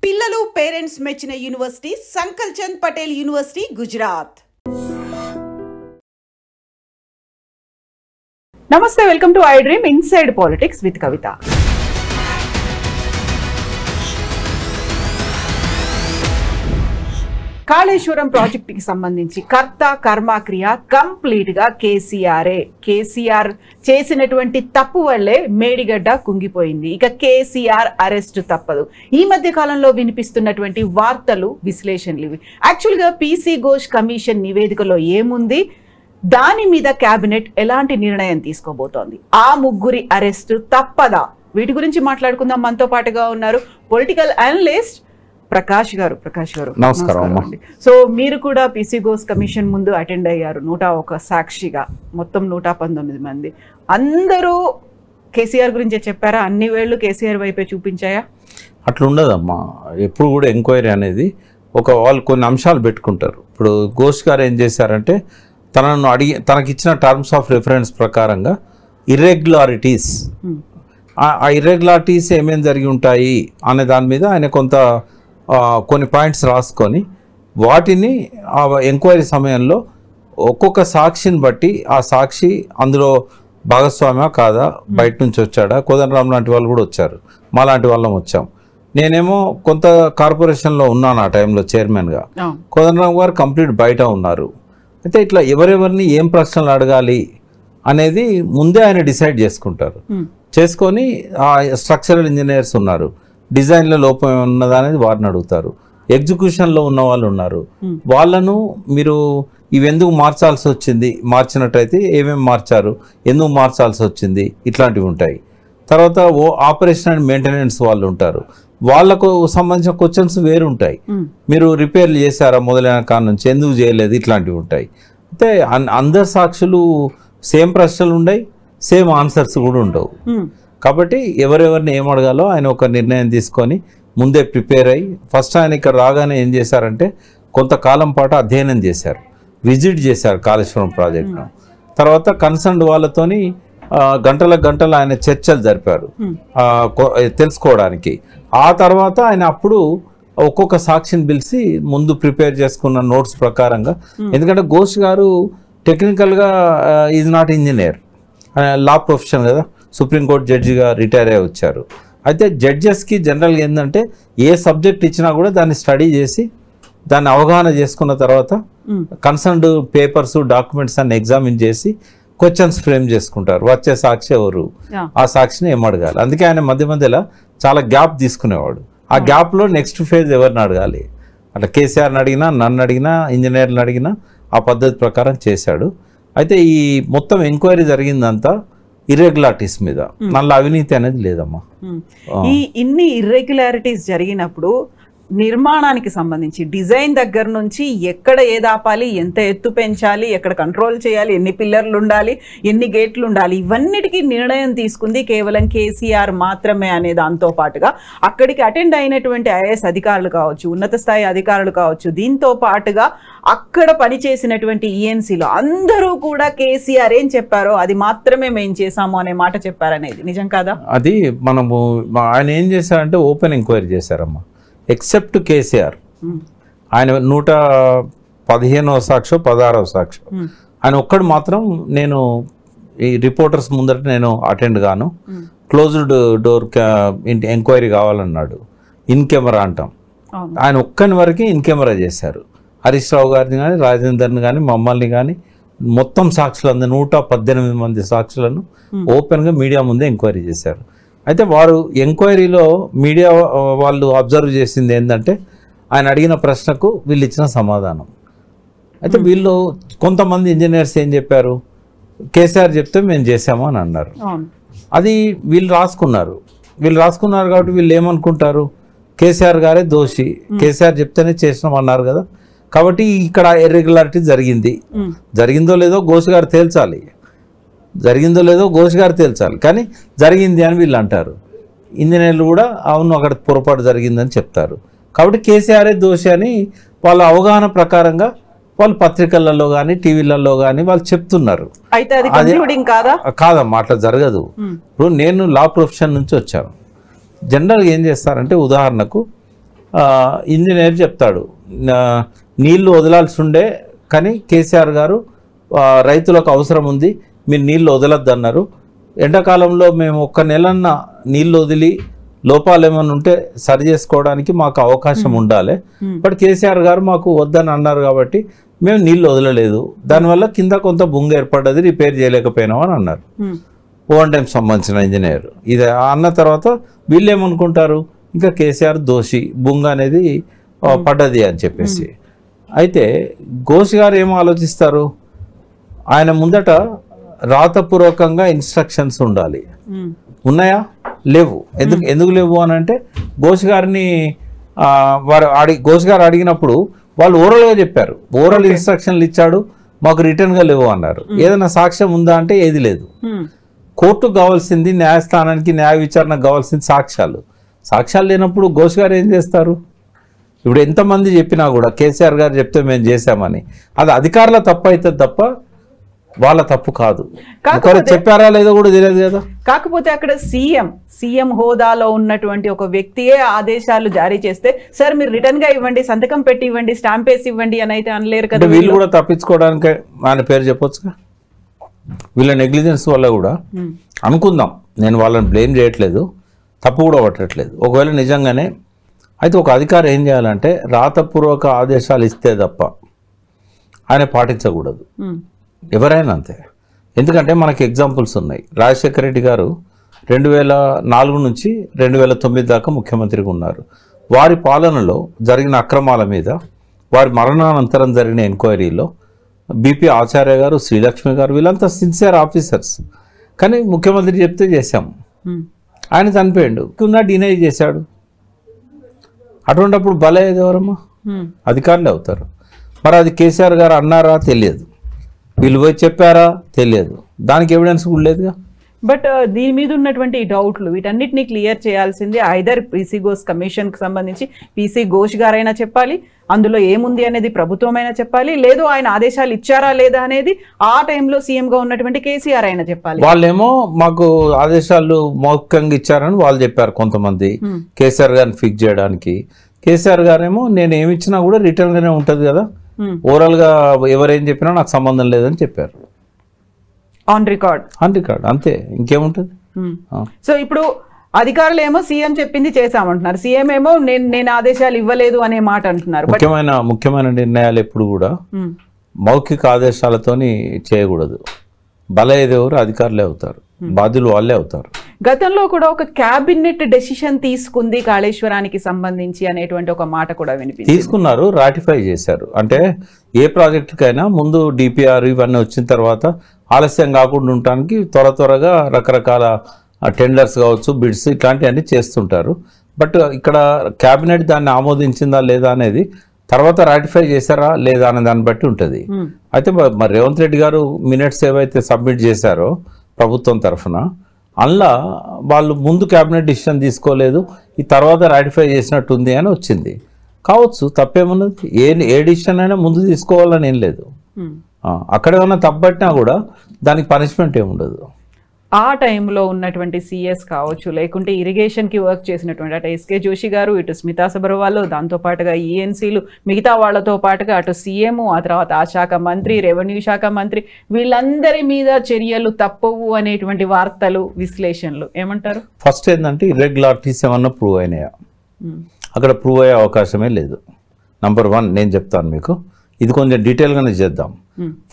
పిల్లలు పేరెంట్స్ మెచ్చిన university Sankalchand Patel university Gujarat. నమస్తే, welcome to I dream inside politics with Kavitha. Kaleshwaram ప్రాజెక్టుకి సంబంధించి కర్త కర్మక్రియ కంప్లీట్ గా కేసీఆరే. కేసీఆర్ చేసినటువంటి తప్పు వల్లే మేడిగడ్డ కుంగిపోయింది. ఇక కేసీఆర్ అరెస్ట్ తప్పదు. ఈ మధ్య కాలంలో వినిపిస్తున్నటువంటి వార్తలు, విశ్లేషణలు ఇవి. యాక్చువల్గా పీసీ ఘోష్ కమిషన్ నివేదికలో ఏముంది, దాని మీద కేబినెట్ ఎలాంటి నిర్ణయం తీసుకోబోతోంది, ఆ ముగ్గురి అరెస్ట్ తప్పదా, వీటి గురించి మాట్లాడుకుందాం. మనతో పాటుగా ఉన్నారు పొలిటికల్ అనలిస్ట్ ప్రకాష్ గారు. నమస్కారం. సో మీరు కూడా పీసీ ఘోష్ కమిషన్ ముందు అటెండ్ అయ్యారు 101 సాక్షిగా. మొత్తం 119 మంది అందరూ కేసీఆర్ గురించే చెప్పారా? అన్ని వేళ్ళు కేసీఆర్ వైపే చూపించాయా? అట్లా ఉండదమ్మా. ఎప్పుడు కూడా ఎంక్వైరీ అనేది వాళ్ళు కొన్ని అంశాలు పెట్టుకుంటారు. ఇప్పుడు ఘోష్ గారు ఏం చేశారంటే తనకిచ్చిన టర్మ్స్ ఆఫ్ రిఫరెన్స్ ప్రకారంగా ఇర్రెగ్యులారిటీస్, ఆ ఇర్రెగ్యులారిటీస్ ఏమేమి జరిగి ఉంటాయి అనే దాని మీద ఆయన కొన్ని పాయింట్స్ రాసుకొని వాటిని ఆ ఎంక్వైరీ సమయంలో ఒక్కొక్క సాక్షిని బట్టి ఆ సాక్షి అందులో భాగస్వామ్యా కాదా, బయట నుంచి వచ్చాడా, కోదండరాం లాంటి వాళ్ళు కూడా వచ్చారు, మా లాంటి వాళ్ళం వచ్చాం. నేనేమో కొంత కార్పొరేషన్లో ఉన్నాను ఆ టైంలో చైర్మన్గా, కోదండరాం గారు కంప్లీట్ బయట ఉన్నారు. అయితే ఇట్లా ఎవరెవరిని ఏం ప్రశ్నలు అడగాలి అనేది ముందే ఆయన డిసైడ్ చేసుకొని ఆ స్ట్రక్చరల్ ఇంజనీర్స్ ఉన్నారు, డిజైన్లో లోపం ఉన్నదా అనేది వారిని అడుగుతారు, ఎగ్జిక్యూషన్లో ఉన్న వాళ్ళు ఉన్నారు, వాళ్ళను మీరు ఇవెందుకు మార్చాల్సి వచ్చింది, మార్చినట్టయితే ఏమేమి మార్చారు, ఎందుకు మార్చాల్సి వచ్చింది, ఇట్లాంటివి ఉంటాయి. తర్వాత ఆపరేషన్ అండ్ మెయింటెనెన్స్ వాళ్ళు ఉంటారు, వాళ్ళకు సంబంధించిన క్వశ్చన్స్ వేరు ఉంటాయి. మీరు రిపేర్లు చేశారా మొదలైన కాడ నుంచి, ఎందుకు చేయలేదు, ఇట్లాంటివి ఉంటాయి. అయితే అందరు సాక్షులు సేమ్ ప్రశ్నలు ఉన్నాయి, సేమ్ ఆన్సర్స్ కూడా ఉండవు. కాబట్టి ఎవరెవరిని ఏం అడగాలో ఆయన ఒక నిర్ణయం తీసుకొని ముందే ప్రిపేర్ అయ్యి, ఫస్ట్ ఆయన ఇక్కడ రాగానే ఏం చేశారంటే కొంతకాలం పాటు అధ్యయనం చేశారు, విజిట్ చేశారు కాళేశ్వరం ప్రాజెక్టును. తర్వాత కన్సర్న్ వాళ్ళతోని గంటల ఆయన చర్చలు జరిపారు తెలుసుకోవడానికి. ఆ తర్వాత ఆయన అప్పుడు ఒక్కొక్క సాక్షిని పిలిచి ముందు ప్రిపేర్ చేసుకున్న నోట్స్ ప్రకారంగా, ఎందుకంటే ఘోష్ గారు టెక్నికల్గా is not engineer, law profession కదా, సుప్రీంకోర్టు జడ్జిగా రిటైర్ అయ్యి వచ్చారు. అయితే జడ్జెస్కి జనరల్గా ఏంటంటే ఏ సబ్జెక్ట్ ఇచ్చినా కూడా దాన్ని స్టడీ చేసి దాన్ని అవగాహన చేసుకున్న తర్వాత కన్సర్న్డ్ పేపర్స్, డాక్యుమెంట్స్ అన్ని ఎగ్జామిన్ చేసి క్వశ్చన్స్ ఫ్రేమ్ చేసుకుంటారు. వచ్చే సాక్షి ఎవరు, ఆ సాక్షిని ఏం అడగాలి. అందుకే ఆయన మధ్యలో చాలా గ్యాప్ తీసుకునేవాడు. ఆ గ్యాప్లో నెక్స్ట్ ఫేజ్ ఎవరిని అడగాలి, అట్లా కేసీఆర్ని అడిగినా, నన్ను అడిగినా, ఇంజనీర్ని అడిగినా ఆ పద్ధతి ప్రకారం చేశాడు. అయితే ఈ మొత్తం ఎంక్వైరీ జరిగిందంతా ఇర్రెగ్యులారిటీస్ మీద, మళ్ళీ అవినీతి అనేది లేదమ్మా. ఇన్ని ఇర్రెగ్యులారిటీస్ జరిగినప్పుడు నిర్మాణానికి సంబంధించి డిజైన్ దగ్గర నుంచి ఎక్కడ ఏది ఆపాలి, ఎంత ఎత్తు పెంచాలి, ఎక్కడ కంట్రోల్ చేయాలి, ఎన్ని పిల్లర్లు ఉండాలి, ఎన్ని గేట్లు ఉండాలి, ఇవన్నిటికీ నిర్ణయం తీసుకుంది కేవలం కేసీఆర్ మాత్రమే అనే దాంతో పాటుగా అక్కడికి అటెండ్ అయినటువంటి ఐఏఎస్ అధికారులు కావచ్చు, ఉన్నత స్థాయి అధికారులు కావచ్చు, దీంతో పాటుగా అక్కడ పనిచేసినటువంటి ఈఎన్సీలు అందరూ కూడా కేసీఆర్ ఏం చెప్పారో అది మాత్రమే మేము చేశాము అనే మాట చెప్పారనేది నిజం కాదా? అది ఆయన ఏం చేశారంటే ఓపెన్ ఎంక్వైరీ చేశారమ్మా. ఎక్సెప్ట్ కేసీఆర్, ఆయన 115వ సాక్షి 16వ సాక్షి, ఆయన ఒక్కడు మాత్రం నేను ఈ రిపోర్టర్స్ ముందట నేను అటెండ్ గాను, క్లోజ్డ్ డోర్ ఎంక్వైరీ కావాలన్నాడు. ఇన్ కెమెరా అంటాం, ఆయన ఒక్కని వరకు ఇన్ కెమెరా చేశారు. హరీష్ రావు గారిని కానీ, రాజేందర్ని కానీ, మమ్మల్ని కానీ, మొత్తం సాక్షులందరూ 118 మంది సాక్షులను ఓపెన్గా మీడియా ముందే ఎంక్వైరీ చేశారు. అయితే వారు ఎంక్వైరీలో మీడియా వాళ్ళు అబ్జర్వ్ చేసింది ఏంటంటే ఆయన అడిగిన ప్రశ్నకు వీళ్ళు ఇచ్చిన సమాధానం. అయితే వీళ్ళు కొంతమంది ఇంజనీర్స్ ఏం చెప్పారు, కేసీఆర్ చెప్తే మేము చేసాము అని అన్నారు. అది వీళ్ళు రాసుకున్నారు కాబట్టి వీళ్ళు ఏమనుకుంటారు, కేసీఆర్ గారే దోషి, కేసీఆర్ చెప్తేనే చేసినాం అన్నారు కదా, కాబట్టి ఇక్కడ ఇర్రెగ్యులారిటీ జరిగిందో లేదో ఘోష్ గారు తేల్చాలి, కానీ జరిగింది అని వీళ్ళు అంటారు. ఇంజనీర్లు కూడా అవును అక్కడ పొరపాటు జరిగిందని చెప్తారు. కాబట్టి కేసీఆరే దోషి అని వాళ్ళ అవగాహన ప్రకారంగా వాళ్ళు పత్రికలలో కానీ టీవీలలో కానీ వాళ్ళు చెప్తున్నారు. కాదమ్మా, అట్లా జరగదు. ఇప్పుడు నేను లా ప్రొఫెషన్ నుంచి వచ్చాను. జనరల్గా ఏం చేస్తారంటే ఉదాహరణకు ఇంజనీర్ చెప్తాడు నీళ్లు వదలాల్సి ఉండే కానీ కేసీఆర్ గారు రైతులకు అవసరం ఉంది మీరు నీళ్లు వదలొద్దు అన్నారు. ఎండాకాలంలో మేము 1 నెలన్న నీళ్లు వదిలి లోపాలు ఏమైనా ఉంటే సరి చేసుకోవడానికి మాకు అవకాశం ఉండాలి. బట్ కేసీఆర్ గారు మాకు వద్దని అన్నారు కాబట్టి మేము నీళ్లు వదలలేదు. దానివల్ల కింద కొంత బొంగ ఏర్పడ్డది, రిపేర్ చేయలేకపోయినాం అని అన్నారు. ఓవన్ టైం సంబంధించిన ఇంజనీర్ ఇది అన్న తర్వాత వీళ్ళు ఏమనుకుంటారు, ఇంకా కేసీఆర్ దోషి, బొంగ అనేది పడ్డది అని చెప్పేసి. అయితే ఘోష్ గారు ఏమో ఆలోచిస్తారు, ఆయన ముందట రాతపూర్వకంగా ఇన్స్ట్రక్షన్స్ ఉండాలి. ఉన్నాయా? లేవు. ఎందుకు లేవు అని అంటే ఘోష్ గారిని ఘోష్ గారు అడిగినప్పుడు వాళ్ళు ఓరల్గా చెప్పారు, ఓరల్ ఇన్స్ట్రక్షన్లు ఇచ్చాడు, మాకు రిటర్న్గా లేవు అన్నారు. ఏదైనా సాక్ష్యం ఉందా అంటే ఏది లేదు. కోర్టుకు కావాల్సింది, న్యాయస్థానానికి న్యాయ విచారణకు కావాల్సింది సాక్ష్యాలు లేనప్పుడు ఘోష్ గారు ఏం చేస్తారు? ఇప్పుడు ఎంతమంది చెప్పినా కూడా కేసీఆర్ గారు చెప్తే మేము చేశామని, అది అధికారుల తప్పు అవుతుంది తప్ప వాళ్ళ తప్పు కాదు. చెప్పారా లేదో కూడా తెలియదు కదా. కాకపోతే అక్కడ సీఎం హోదాలో ఉన్నటువంటి ఒక వ్యక్తియే ఆదేశాలు జారీ చేస్తే సార్ మీరు రిటర్న్ గా ఇవ్వండి, సంతకం పెట్టి ఇవ్వండి, స్టాంప్ వేసి ఇవ్వండి అని అయితే అనలేరు కదా. వీళ్ళు కూడా తప్పించుకోవడానికి ఆయన పేరు చెప్పొచ్చుగా. వీళ్ళ నెగ్లిజెన్స్ వల్ల కూడా అనుకుందాం, నేను వాళ్ళని బ్లేమ్ చేయట్లేదు, తప్పు కూడా పట్టట్లేదు. ఒకవేళ నిజంగానే అయితే ఒక అధికారి ఏం చేయాలంటే రాతపూర్వక ఆదేశాలు ఇస్తే తప్ప ఆయన పాటించకూడదు. ఎవరైనా అంతే. ఎందుకంటే మనకి ఎగ్జాంపుల్స్ ఉన్నాయి. రాజశేఖర రెడ్డి గారు 2004 నుంచి 2009 దాకా ముఖ్యమంత్రిగా ఉన్నారు. వారి పాలనలో జరిగిన అక్రమాల మీద, వారి మరణానంతరం జరిగిన ఎంక్వైరీలో బీపీ ఆచార్య గారు, శ్రీలక్ష్మి గారు వీళ్ళంతా సిన్సియర్ ఆఫీసర్స్. కానీ ముఖ్యమంత్రి చెప్తే చేశాము, ఆయన చనిపోయాడు, డినై చేశాడు. అటువంటిప్పుడు బలయ్యేది ఎవరమ్మా? అధికారులే అవుతారు. మరి అది కేసీఆర్ గారు అన్నారా తెలియదు, వీళ్ళు పోయి చెప్పారా తెలియదు, దానికి ఎవిడెన్స్ కూడా లేదుగా. బట్ దీని మీద ఉన్నటువంటి డౌట్లు వీటన్నిటిని క్లియర్ చేయాల్సింది ఐదర్ పీసీ ఘోష్ కమిషన్కి సంబంధించి పీసీ ఘోష్ గారైనా చెప్పాలి, అందులో ఏముంది అనేది ప్రభుత్వమైనా చెప్పాలి, లేదు ఆయన ఆదేశాలు ఇచ్చారా లేదా అనేది ఆ టైంలో సీఎంగా ఉన్నటువంటి కేసీఆర్ అయినా చెప్పాలి. వాళ్ళేమో మాకు ఆదేశాలు మౌఖికంగా ఇచ్చారని వాళ్ళు చెప్పారు కొంతమంది, కేసీఆర్ గారిని ఫిక్స్ చేయడానికి. కేసీఆర్ గారేమో నేను ఏమి ఇచ్చినా కూడా రిటర్న్ గానే ఉంటది కదా, ఓవరాల్ గా ఎవరేం చెప్పినా నాకు సంబంధం లేదని చెప్పారు. ఆన్ రికార్డ్ అంతే, ఇంకేముంటది. సో ఇప్పుడు అధికారులు ఏమో సీఎం చెప్పింది చేశామంటున్నారు, సీఎం ఏమో నేను ఆదేశాలు ఇవ్వలేదు అనే మాట అంటున్నారు. ముఖ్యమైన నిర్ణయాలు ఎప్పుడు కూడా మౌఖిక ఆదేశాలతోని చేయకూడదు. బలయ్యేది ఎవరు? అధికారులే అవుతారు, బాధ్యులు వాళ్ళే అవుతారు. గతంలో కూడా ఒక క్యాబినెట్ డెసిషన్ తీసుకుంది కాళేశ్వరానికి సంబంధించి అనేటువంటి ఒక మాట కూడా వినిపించింది. తీసుకున్నారు, రాటిఫై చేశారు. అంటే ఏ ప్రాజెక్టుకైనా ముందు డిపిఆర్ ఇవన్నీ వచ్చిన తర్వాత ఆలస్యం కాకుండా ఉండటానికి త్వరగా రకరకాల టెండర్స్ కావచ్చు, బిడ్స్ ఇట్లాంటివన్నీ చేస్తుంటారు. బట్ ఇక్కడ క్యాబినెట్ దాన్ని ఆమోదించిందా లేదా అనేది తర్వాత రాటిఫై చేశారా లేదా అనే దాన్ని బట్టి ఉంటుంది. అయితే మరి రేవంత్ రెడ్డి గారు మినిట్స్ ఏవైతే సబ్మిట్ చేశారో ప్రభుత్వం తరఫున, అందులో వాళ్ళు ముందు క్యాబినెట్ డిసిషన్ తీసుకోలేదు, ఈ తర్వాత రాటిఫై చేసినట్టుంది అని వచ్చింది. కావచ్చు, తప్పేమున్నది. ఏ డిసిషన్ అయినా ముందు తీసుకోవాలని ఏం లేదు. అక్కడ ఏమన్నా తప్పబట్టినా కూడా దానికి పనిష్మెంట్ ఏముండదు. ఆ టైంలో ఉన్నటువంటి సిఎస్ కావచ్చు, లేకుంటే ఇరిగేషన్కి వర్క్ చేసినటువంటి అటు ఎస్కే జోషి గారు, ఇటు స్మితా సబర్వాల్, దాంతోపాటుగా ఈఎన్సీలు, మిగతా వాళ్లతో పాటుగా అటు సీఎం, ఆ తర్వాత ఆ శాఖ మంత్రి, రెవెన్యూ శాఖ మంత్రి, వీళ్ళందరి మీద చర్యలు తప్పవు అనేటువంటి వార్తలు, విశ్లేషణలు ఏమంటారు? ఫస్ట్ ఏంటంటే ఇర్రెగ్యులారిటీస్ ఏమన్నా ప్రూవ్ అయినాయా? అక్కడ ప్రూవ్ అయ్యే అవకాశమే లేదు. నంబర్ 1 నేను చెప్తాను మీకు, ఇది కొంచెం డీటెయిల్గానే చేద్దాం.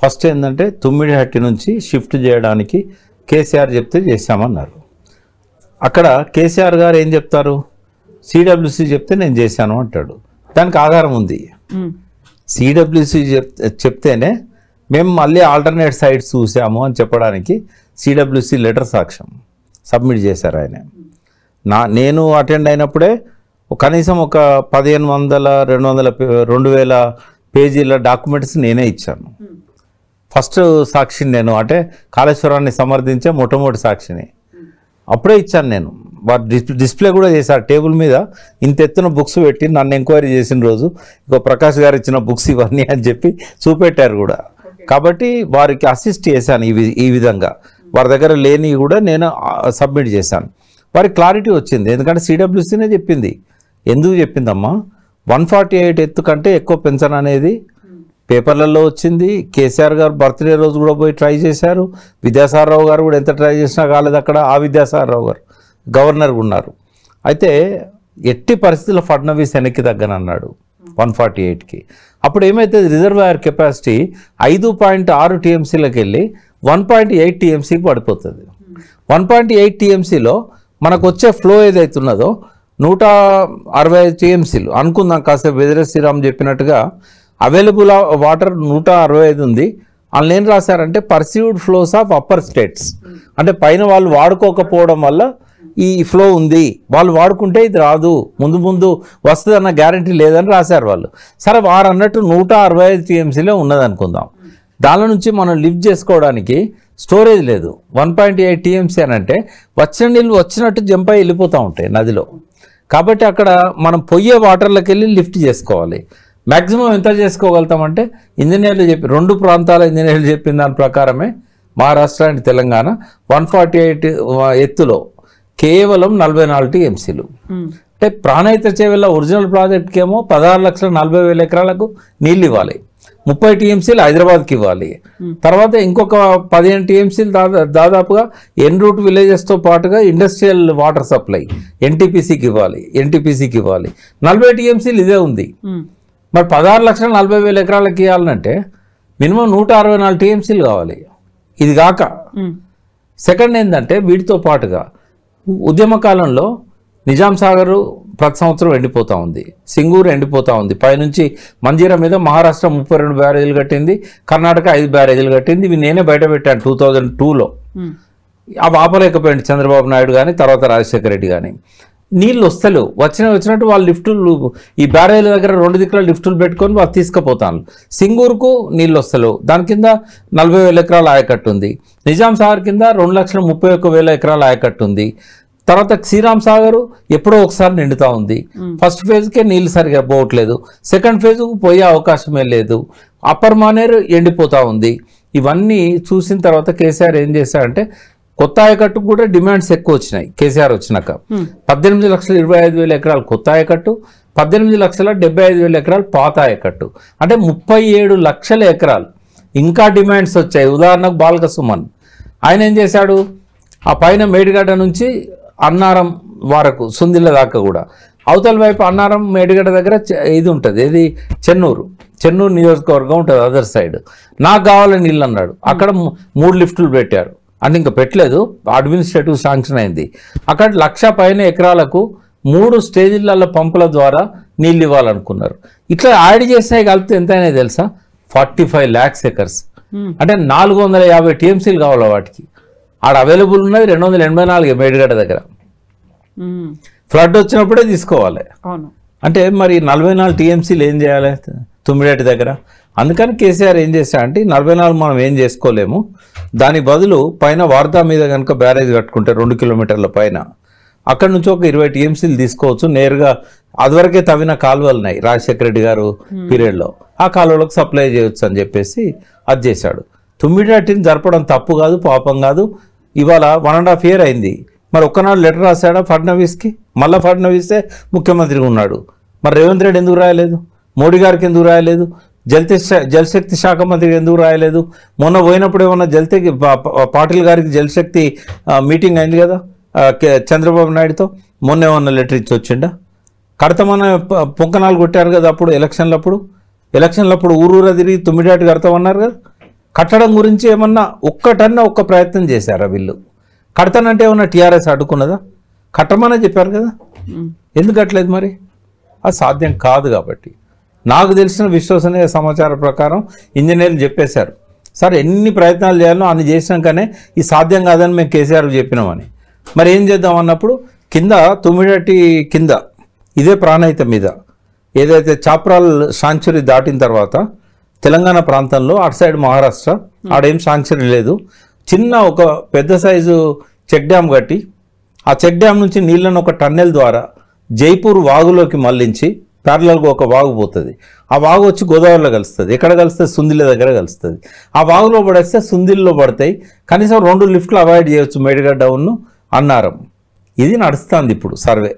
ఫస్ట్ ఏంటంటే తుమ్మిడిహట్టి నుంచి షిఫ్ట్ చేయడానికి కేసీఆర్ చెప్తే చేశామన్నారు. అక్కడ కేసీఆర్ గారు ఏం చెప్తారు? సిడబ్ల్యూసి చెప్తే నేను చేశాను అంటాడు. దానికి ఆధారం ఉంది. సిడబ్ల్యూసి చెప్తేనే మేము మళ్ళీ ఆల్టర్నేట్ సైట్స్ చూసాము అని చెప్పడానికి సిడబ్ల్యూసి లెటర్ సాక్ష్యం సబ్మిట్ చేశారు ఆయన. నేను అటెండ్ అయినప్పుడే కనీసం ఒక 1500-2000 పేజీల డాక్యుమెంట్స్ నేనే ఇచ్చాను. ఫస్ట్ సాక్షిని నేను, అంటే కాళేశ్వరాన్ని సమర్థించే మొట్టమొదటి సాక్షిని అప్పుడే ఇచ్చాను నేను. వారు డిస్ప్లే కూడా చేశారు టేబుల్ మీద, ఇంత ఎత్తున బుక్స్ పెట్టి నన్ను ఎంక్వైరీ చేసిన రోజు ఇక ప్రకాష్ గారు ఇచ్చిన బుక్స్ ఇవన్నీ అని చెప్పి చూపెట్టారు కూడా. కాబట్టి వారికి అసిస్ట్ చేశాను ఈ విధంగా. వారి దగ్గర లేని కూడా నేను సబ్మిట్ చేశాను. వారికి క్లారిటీ వచ్చింది, ఎందుకంటే సిడబ్ల్యూసీనే చెప్పింది ఎందుకు చెప్పిందమ్మా 148 ఎత్తు కంటే ఎక్కువ పెంచను అనేది పేపర్లలో వచ్చింది. కేసీఆర్ గారు బర్త్డే రోజు కూడా పోయి ట్రై చేశారు. విద్యాసాగరరావు గారు కూడా ఎంత ట్రై చేసినా కాలేదు అక్కడ. ఆ విద్యాసాగరరావు గారు గవర్నర్గా ఉన్నారు. అయితే ఎట్టి పరిస్థితుల్లో ఫడ్నవీస్ వెనక్కి తగ్గనన్నాడు 148కి. అప్పుడు ఏమైతే రిజర్వాయర్ కెపాసిటీ 5.6 టీఎంసీలకు వెళ్ళి 1.8 టీఎంసీకి పడిపోతుంది. 1.8 టీఎంసీలో మనకు వచ్చే ఫ్లో ఏదైతున్నదో 165 టీఎంసీలు అనుకుందాం. కాసేపు వెదిరే శ్రీరామ్ చెప్పినట్టుగా అవైలబుల్ వాటర్ 165 ఉంది. అందులో ఏం రాశారంటే perceived flows of upper states, అంటే పైన వాళ్ళు వాడుకోకపోవడం వల్ల ఈ ఫ్లో ఉంది, వాళ్ళు వాడుకుంటే ఇది రాదు, ముందు ముందు వస్తుంది అన్న గ్యారంటీ లేదని రాశారు వాళ్ళు. సరే వారు అన్నట్టు 165 టీఎంసీలో ఉన్నది అనుకుందాం. దాని నుంచి మనం లిఫ్ట్ చేసుకోవడానికి స్టోరేజ్ లేదు. 1.8 టీఎంసీ అని అంటే వచ్చిన నీళ్ళు వచ్చినట్టు జంప్ అయి వెళ్ళిపోతూ ఉంటాయి నదిలో. కాబట్టి అక్కడ మనం పొయ్యే వాటర్లోకి వెళ్ళి లిఫ్ట్ చేసుకోవాలి. మ్యాక్సిమం ఎంత చేసుకోగలుగుతామంటే ఇంజనీర్లు చెప్పి 2 ప్రాంతాల ఇంజనీర్లు చెప్పిన దాని ప్రకారమే మహారాష్ట్ర అండ్ తెలంగాణ 148 ఎత్తులో కేవలం 44 టీఎంసీలు. అంటే ప్రాణహిత చేవెళ్ళ ఒరిజినల్ ప్రాజెక్ట్కి ఏమో 16,40,000 ఎకరాలకు నీళ్ళు ఇవ్వాలి, 30 టీఎంసీలు హైదరాబాద్కి ఇవ్వాలి. తర్వాత ఇంకొక 15 టీఎంసీలు దాదాపుగా ఎన్ రూట్ విలేజెస్తో పాటుగా ఇండస్ట్రియల్ వాటర్ సప్లై ఎన్టీపీసీకి ఇవ్వాలి, 40 టీఎంసీలు ఇదే ఉంది. మరి 16,40,000 ఎకరాలకి ఇవ్వాలంటే మినిమం 164 టీఎంసీలు కావాలి. ఇది కాక సెకండ్ ఏంటంటే వీటితో పాటుగా ఉద్యమ కాలంలో నిజాం సాగర్ ప్రతి సంవత్సరం ఎండిపోతూ ఉంది, సింగూరు ఎండిపోతూ ఉంది. పైనుంచి మంజీరా మీద మహారాష్ట్ర 32 బ్యారేజీలు కట్టింది, కర్ణాటక 5 బ్యారేజీలు కట్టింది. ఇవి నేనే బయట పెట్టాను 2002లో. అవి ఆపలేకపోయింది చంద్రబాబు నాయుడు కానీ తర్వాత రాజశేఖర రెడ్డి కానీ. నీళ్ళు వస్తలేవు, వచ్చినట్టు వాళ్ళు లిఫ్టులు ఈ బ్యారేజీల దగ్గర 2 దిక్కుల లిఫ్టులు పెట్టుకొని వాళ్ళు తీసుకుపోతాను. సింగూరుకు నీళ్ళు వస్తలేవు, దాని కింద 40,000 ఎకరాల ఆయకట్టు ఉంది. నిజాం సాగర్ కింద 2,31,000 ఎకరాల ఆయకట్టు ఉంది. తర్వాత శ్రీరామ్ సాగర్ ఎప్పుడో ఒకసారి నిండుతూ ఉంది. ఫస్ట్ ఫేజ్కే నీళ్ళు సరిగా పోవట్లేదు, సెకండ్ ఫేజ్కు పోయే అవకాశమే లేదు. అప్పర్ మానేరు ఎండిపోతూ ఉంది. ఇవన్నీ చూసిన తర్వాత కేసీఆర్ ఏం చేశారంటే కొత్త ఆయకట్టుకు కూడా డిమాండ్స్ ఎక్కువ వచ్చినాయి. కేసీఆర్ వచ్చినాక 18,25,000 ఎకరాలు కొత్త ఆయకట్టు, 18,75,000 ఎకరాలు పాత ఆయకట్టు, అంటే 37 లక్షల ఎకరాలు ఇంకా డిమాండ్స్ వచ్చాయి. ఉదాహరణకు బాల్క సుమన్ ఆయన ఏం చేశాడు, ఆ పైన మేడిగడ్డ నుంచి అన్నారం వరకు సుందిళ్ళ దాకా కూడా అవతల వైపు అన్నారం మేడిగడ్డ దగ్గర ఇది ఉంటుంది, ఏది చెన్నూరు నియోజకవర్గం ఉంటుంది అదర్ సైడ్. నాకు కావాలని నీళ్ళు అన్నాడు. అక్కడ 3 లిఫ్టులు పెట్టారు, అంటే ఇంకా పెట్టలేదు, అడ్మినిస్ట్రేటివ్ శాంక్షన్ అయింది. అక్కడ 1,00,000 పైన ఎకరాలకు 3 స్టేజీల పంపుల ద్వారా నీళ్ళు ఇవ్వాలనుకున్నారు. ఇట్లా యాడ్ చేసినాయి కలిపితే ఎంత అయినా తెలుసా, 45 lakhs ఎకర్స్, అంటే 450 టీఎంసీలు కావాలి వాటికి. ఆడ అవైలబుల్ ఉన్నది 284 మేడిగడ్డ దగ్గర. ఫ్లడ్ వచ్చినప్పుడే తీసుకోవాలి. అంటే మరి 44 టీఎంసీలు ఏం చేయాలి తుమ్మిడేటి దగ్గర? అందుకని కేసీఆర్ ఏం చేశారంటే 44 మనం ఏం చేసుకోలేము, దాని బదులు పైన వార్దా మీద కనుక బ్యారేజ్ కట్టుకుంటే 2 కిలోమీటర్ల పైన అక్కడ నుంచి ఒక 20 టీఎంసీలు తీసుకోవచ్చు. నేరుగా అదివరకే తవ్విన కాలువలు ఉన్నాయి రాజశేఖర రెడ్డి గారు పీరియడ్లో, ఆ కాలువలకు సప్లై చేయొచ్చు అని చెప్పేసి అది చేశాడు. తుమ్మిడేటిని జరపడం తప్పు కాదు, పాపం కాదు. ఇవాళ 1.5 year అయింది. మరి ఒక్కనాడు లెటర్ రాశాడా ఫడ్నవీస్కి? మళ్ళీ ఫడ్నవీసే ముఖ్యమంత్రిగా ఉన్నాడు. మరి రేవంత్ రెడ్డి ఎందుకు రాయలేదు? మోడీ గారికి ఎందుకు రాయలేదు? జలశక్తి శాఖ మంత్రికి ఎందుకు రాయలేదు? మొన్న పోయినప్పుడు ఏమన్నా పాటిల్ గారికి జలశక్తి మీటింగ్ అయింది కదా చంద్రబాబు నాయుడుతో, మొన్న ఏమన్నా లెటర్ ఇచ్చి వచ్చిండా? కడతామన్న పొంకనాలు కొట్టారు కదా అప్పుడు ఎలక్షన్లప్పుడు ఊరూరా తిరిగి తుమ్మిడాటి కడతామన్నారు కదా. కట్టడం గురించి ఏమన్నా ఒక్క ప్రయత్నం చేశారా వీళ్ళు? కడతానంటే ఏమన్నా టీఆర్ఎస్ అడ్డుకున్నదా? కట్టమనే చెప్పారు కదా, ఎందుకు కట్టలేదు? మరి అది సాధ్యం కాదు. కాబట్టి నాకు తెలిసిన విశ్వసనీయ సమాచారం ప్రకారం ఇంజనీర్లు చెప్పేశారు, సార్ ఎన్ని ప్రయత్నాలు చేయాలో అన్ని చేసినాకనే ఇది సాధ్యం కాదని మేము కేసీఆర్కి చెప్పినామని. మరి ఏం చేద్దాం అన్నప్పుడు కింద తుమ్మిడటి కింద ఇదే ప్రాణహిత మీద ఏదైతే చాప్రాల్ సాంచురీ దాటిన తర్వాత తెలంగాణ ప్రాంతంలో అటు సైడ్ మహారాష్ట్ర ఆడేం సాంక్చురీ లేదు, చిన్న ఒక పెద్ద సైజు చెక్ డ్యామ్ కట్టి ఆ చెక్ డ్యామ్ నుంచి నీళ్ళను ఒక టన్నెల్ ద్వారా జైపూర్ వాగులోకి మళ్లించి ప్యారలల్గా ఒక వాగు పోతుంది. ఆ వాగు వచ్చి గోదావరిలో కలుస్తుంది. ఎక్కడ కలుస్తుంది? సుందిళ్ళ దగ్గర కలుస్తుంది. ఆ వాగులో పడేస్తే సుందిల్లో పడతాయి. కనీసం 2 లిఫ్ట్లు అవాయిడ్ చేయొచ్చు మేడిగడ్డ డౌన్ను అన్నారం. ఇది నడుస్తుంది ఇప్పుడు సర్వే.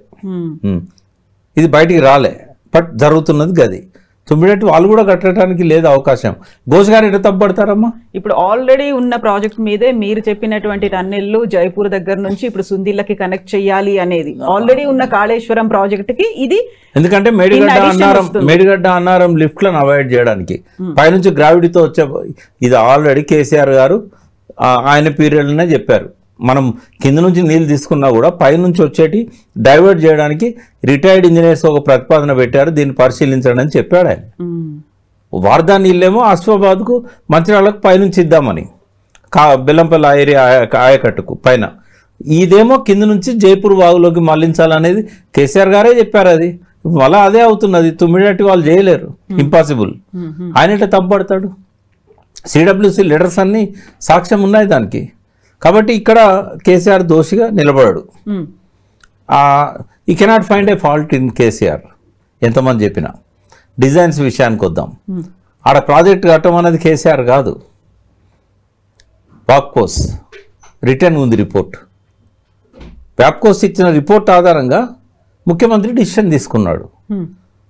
ఇది బయటికి రాలే, బట్ జరుగుతున్నది గది. తుమ్మిడట్టు వాళ్ళు కూడా కట్టడానికి లేదు అవకాశం. ఘోష్ గారు ఎట్లా తప్పబడతారమ్మా? ఇప్పుడు ఆల్రెడీ ఉన్న ప్రాజెక్ట్ మీదే మీరు చెప్పినటువంటి టన్నెల్లు జైపూర్ దగ్గర నుంచి ఇప్పుడు సుందిల్లకి కనెక్ట్ చేయాలి అనేది ఆల్రెడీ ఉన్న కాళేశ్వరం ప్రాజెక్ట్ కి ఇది, ఎందుకంటే మేడిగడ్డ అన్నారం లిఫ్ట్లను అవాయిడ్ చేయడానికి పైనుంచి గ్రావిటీతో వచ్చే ఇది ఆల్రెడీ కేసీఆర్ గారు ఆయన పీరియడ్లోనే చెప్పారు. మనం కింద నుంచి నీళ్ళు తీసుకున్నా కూడా పైనుంచి వచ్చేటి డైవర్ట్ చేయడానికి రిటైర్డ్ ఇంజనీర్స్ ఒక ప్రతిపాదన పెట్టారు, దీన్ని పరిశీలించండి అని చెప్పాడు ఆయన. వార్దా నీళ్ళేమో అశ్వాబాద్కు మంచిర్యాలకు పైనుంచి ఇద్దామని, బెల్లంపల్లి ఏరియా ఆయకట్టుకు పైన, ఇదేమో కింద నుంచి జైపూర్ వాగులోకి మళ్లించాలనేది కేసీఆర్ గారే చెప్పారు. అది మళ్ళీ అదే అవుతున్నది. తుమ్మిడట్టి వాళ్ళు చేయలేరు, ఇంపాసిబుల్. ఆయన ఎట్లా తప్పబడతాడు? సిడబ్ల్యూసి లెటర్స్ అన్నీ సాక్ష్యం ఉన్నాయి దానికి. కాబట్టి ఇక్కడ కేసీఆర్ దోషిగా నిలబడాడు. ఈ cannot find a fault in KCR ఎంతమంది చెప్పినా. డిజైన్స్ విషయానికి వద్దాం. ఆడ ప్రాజెక్ట్ కట్టమన్నది కేసీఆర్ కాదు, వాప్కోస్ రిటర్న్ ఉంది రిపోర్ట్. వాప్కోస్ ఇచ్చిన రిపోర్ట్ ఆధారంగా ముఖ్యమంత్రి డిసిషన్ తీసుకున్నాడు.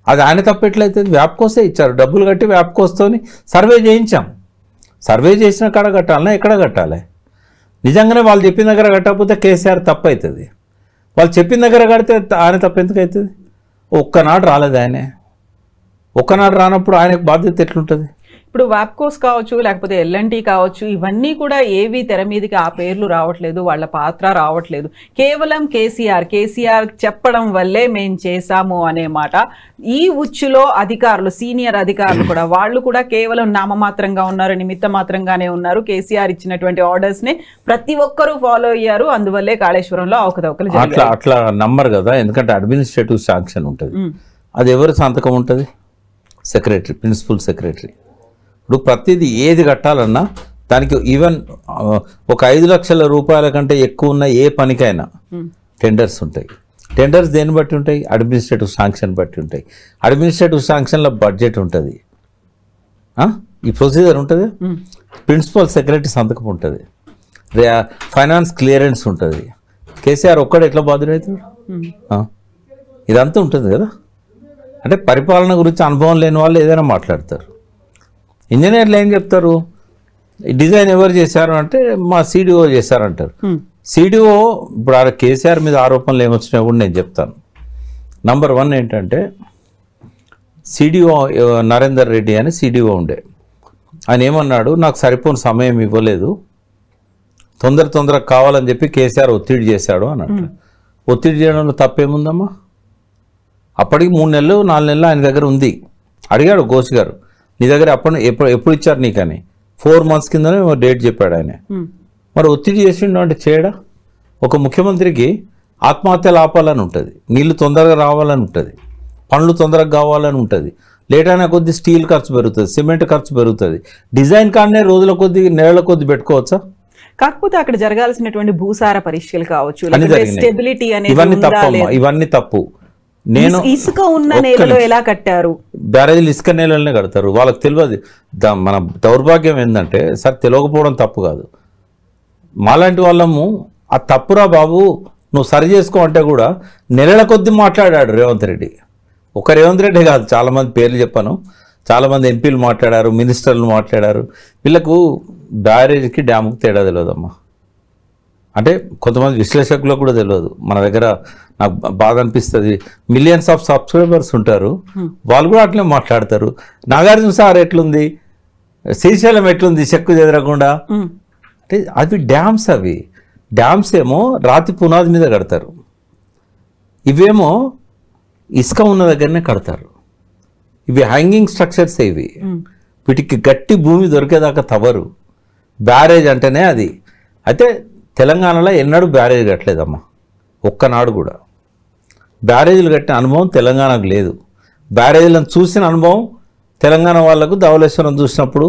అది ఆయన తప్పెట్లయితే వ్యాప్కోసే ఇచ్చారు, డబ్బులు కట్టి వ్యాప్కోస్తోని సర్వే చేయించాం. సర్వే చేసిన కాడ కట్టాలన్నా ఎక్కడ కట్టాలి? నిజంగానే వాళ్ళు చెప్పిన దగ్గర కట్టకపోతే కేసీఆర్ తప్పు అవుతుంది. వాళ్ళు చెప్పిన దగ్గర కడితే ఆయన తప్పు ఎందుకు అవుతుంది? ఒక్కనాడు రాలేదు ఆయనే. ఒక్కనాడు రానప్పుడు ఆయనకు బాధ్యత ఎట్లుంటుంది? ఇప్పుడు వాప్కోస్ కావచ్చు, లేకపోతే ఎల్ఎన్టీ కావచ్చు, ఇవన్నీ కూడా ఏవి తెర మీదకి ఆ పేర్లు రావట్లేదు, వాళ్ళ పాత్ర రావట్లేదు. కేవలం కేసీఆర్ చెప్పడం వల్లే మేము చేశాము అనే మాట. ఈ ఉచ్చులో అధికారులు, సీనియర్ అధికారులు కూడా, వాళ్ళు కూడా కేవలం నామమాత్రంగా ఉన్నారు, నిమిత్త మాత్రంగానే ఉన్నారు. కేసీఆర్ ఇచ్చినటువంటి ఆర్డర్స్ ని ప్రతి ఒక్కరూ ఫాలో అయ్యారు. అందువల్లే కాళేశ్వరంలో అవకతవకలు జరిగాయి. అట్లా నమ్మరు కదా, ఎందుకంటే అడ్మినిస్ట్రేటివ్ శాంక్షన్ ఉంటుంది. అది ఎవరి సంతకం ఉంటుంది? Secretary, principal secretary. ఇప్పుడు ప్రతిదీ ఏది కట్టాలన్నా దానికి ఈవెన్ ఒక 5 లక్షల రూపాయల కంటే ఎక్కువ ఉన్న ఏ పనికైనా టెండర్స్ ఉంటాయి. టెండర్స్ దేన్ని బట్టి ఉంటాయి? అడ్మినిస్ట్రేటివ్ శాంక్షన్ బట్టి ఉంటాయి. అడ్మినిస్ట్రేటివ్ శాంక్షన్లో బడ్జెట్ ఉంటుంది, ఈ ప్రొసీజర్ ఉంటుంది, ప్రిన్సిపల్ సెక్రటరీ సంతకం ఉంటుంది, ఫైనాన్స్ క్లియరెన్స్ ఉంటుంది. కేసీఆర్ ఒక్కడు ఎట్లా బాధ్యుడవుతాడు? ఇదంతా ఉంటుంది కదా. అంటే పరిపాలన గురించి అనుభవం లేని వాళ్ళు ఏదైనా మాట్లాడతారు. ఇంజనీర్లు ఏం చెప్తారు? డిజైన్ ఎవరు చేశారు అంటే మా సిడిఓ చేశారంటారు. సిడిఓ ఇప్పుడు కేసీఆర్ మీద ఆరోపణలు ఏమొచ్చినా కూడా నేను చెప్తాను. నంబర్ 1 ఏంటంటే సిడిఓ నరేందర్ రెడ్డి అని సిడిఓ ఉండే, ఆయన ఏమన్నాడు, నాకు సరిపోని సమయం ఇవ్వలేదు, తొందరగా కావాలని చెప్పి కేసీఆర్ ఒత్తిడి చేశాడు అన్నట్టు. ఒత్తిడి చేయడంలో తప్పేముందమ్మా? అప్పటికి 3 నెలలు 4 నెలలు ఆయన దగ్గర ఉంది. అడిగాడు ఘోష్ గారు, నీ దగ్గర ఎప్పుడు ఇచ్చారు నీకని. 4 months కిందనే డేట్ చెప్పాడు ఆయన. మరి ఒత్తిడి చేసిండు అంటే చేయడా? ఒక ముఖ్యమంత్రికి ఆత్మహత్యలు ఆపాలని ఉంటుంది, నీళ్లు తొందరగా రావాలని ఉంటుంది, పనులు తొందరగా కావాలని ఉంటుంది. లేట్ అయినా కొద్ది స్టీల్ ఖర్చు పెరుగుతుంది, సిమెంట్ ఖర్చు పెరుగుతుంది. డిజైన్ కాడనే రోజుల కొద్ది నెలల కొద్ది పెట్టుకోవచ్చా? కాకపోతే అక్కడ జరగాల్సినటువంటి భూసార పరీక్షలు కావచ్చు, స్టెబిలిటీ అనేది ఇవన్నీ తప్పు. నేను ఇసుక ఉన్న నేలలో ఎలా కట్టారు? బ్యారేజీలు ఇసుక నేలనే కడతారు, వాళ్ళకి తెలియదు. మన దౌర్భాగ్యం ఏంటంటే, సార్ తెలియకపోవడం తప్పు కాదు, మాలాంటి వాళ్ళము ఆ తప్పురా బాబు నువ్వు సరి చేసుకో అంటే కూడా నెలల కొద్ది మాట్లాడాడు రేవంత్ రెడ్డి. ఒక రేవంత్ రెడ్డి కాదు, చాలామంది పేర్లు చెప్పాను, చాలామంది ఎంపీలు మాట్లాడారు, మినిస్టర్లు మాట్లాడారు. వీళ్ళకు బ్యారేజ్కి డ్యాముకి తేడా తెలియదమ్మా. అంటే కొంతమంది విశ్లేషకులకు కూడా తెలియదు. మన దగ్గర నాకు బాధ అనిపిస్తుంది, మిలియన్స్ ఆఫ్ సబ్స్క్రైబర్స్ ఉంటారు, వాళ్ళు కూడా అట్లే మాట్లాడతారు. నాగార్జున సార్ ఎట్లుంది, శ్రీశైలం ఎట్లుంది చెక్కు చెదరకుండా అంటే అవి డ్యామ్స్. అవి డ్యామ్స్ ఏమో రాతి పునాది మీద కడతారు, ఇవేమో ఇసుక ఉన్న దగ్గరనే కడతారు. ఇవి హ్యాంగింగ్ స్ట్రక్చర్స్. ఇవి వీటికి గట్టి భూమి దొరికేదాకా తవ్వరు. బ్యారేజ్ అంటేనే అది. అయితే తెలంగాణలో ఎన్నడూ బ్యారేజ్ కట్టలేదమ్మా, ఒక్కనాడు కూడా. బ్యారేజీలు కట్టిన అనుభవం తెలంగాణకు లేదు. బ్యారేజీలను చూసిన అనుభవం తెలంగాణ వాళ్ళకు ధవళేశ్వరం చూసినప్పుడు,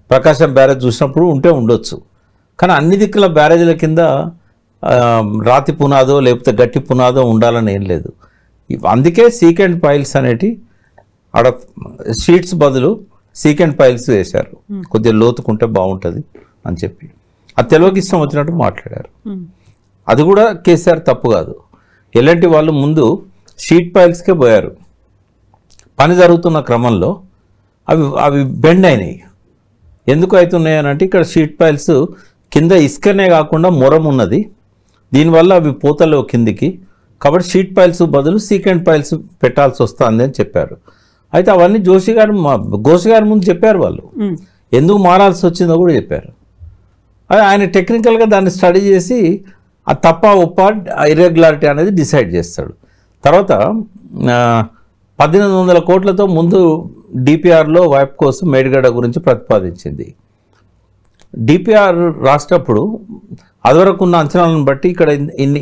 ప్రకాశం బ్యారేజ్ చూసినప్పుడు ఉంటే ఉండొచ్చు. కానీ అన్ని దిక్కుల బ్యారేజీల కింద రాతి పునాదో లేకపోతే గట్టి పునాదో ఉండాలని ఏం లేదు. అందుకే సీకెండ్ పైల్స్ అనేటి ఆడ షీట్స్ బదులు సీకెండ్ పైల్స్ వేశారు, కొద్దిగా లోతుకుంటే బాగుంటుంది అని చెప్పి. అది తెలుగుకి ఇష్టం వచ్చినట్టు మాట్లాడారు. అది కూడా కేసీఆర్ తప్పు కాదు. ఎలాంటి వాళ్ళు ముందు షీట్ పైల్స్కే పోయారు. పని జరుగుతున్న క్రమంలో అవి బెండ్ అయినాయి. ఎందుకు అవుతున్నాయి అని అంటే ఇక్కడ షీట్ పైల్స్ కింద ఇసుకనే కాకుండా మొరం ఉన్నది, దీనివల్ల అవి పోతలేవు కిందికి, కాబట్టి షీట్ పైల్స్ బదులు సీకెంట్ పైల్స్ పెట్టాల్సి వస్తుంది అని చెప్పారు. అయితే అవన్నీ ఘోష్ గారి ముందు చెప్పారు వాళ్ళు, ఎందుకు మారాల్సి వచ్చిందో కూడా చెప్పారు. అది ఆయన టెక్నికల్గా దాన్ని స్టడీ చేసి ఆ తప్ప ఒప్ప ఇర్రెగ్యులారిటీ అనేది డిసైడ్ చేస్తాడు. తర్వాత 1800 కోట్లతో ముందు డిపిఆర్లో వైప్ కోసం మేడిగడ్డ గురించి ప్రతిపాదించింది. డిపిఆర్ రాసేటప్పుడు అదివరకు ఉన్న అంచనాలను బట్టి ఇక్కడ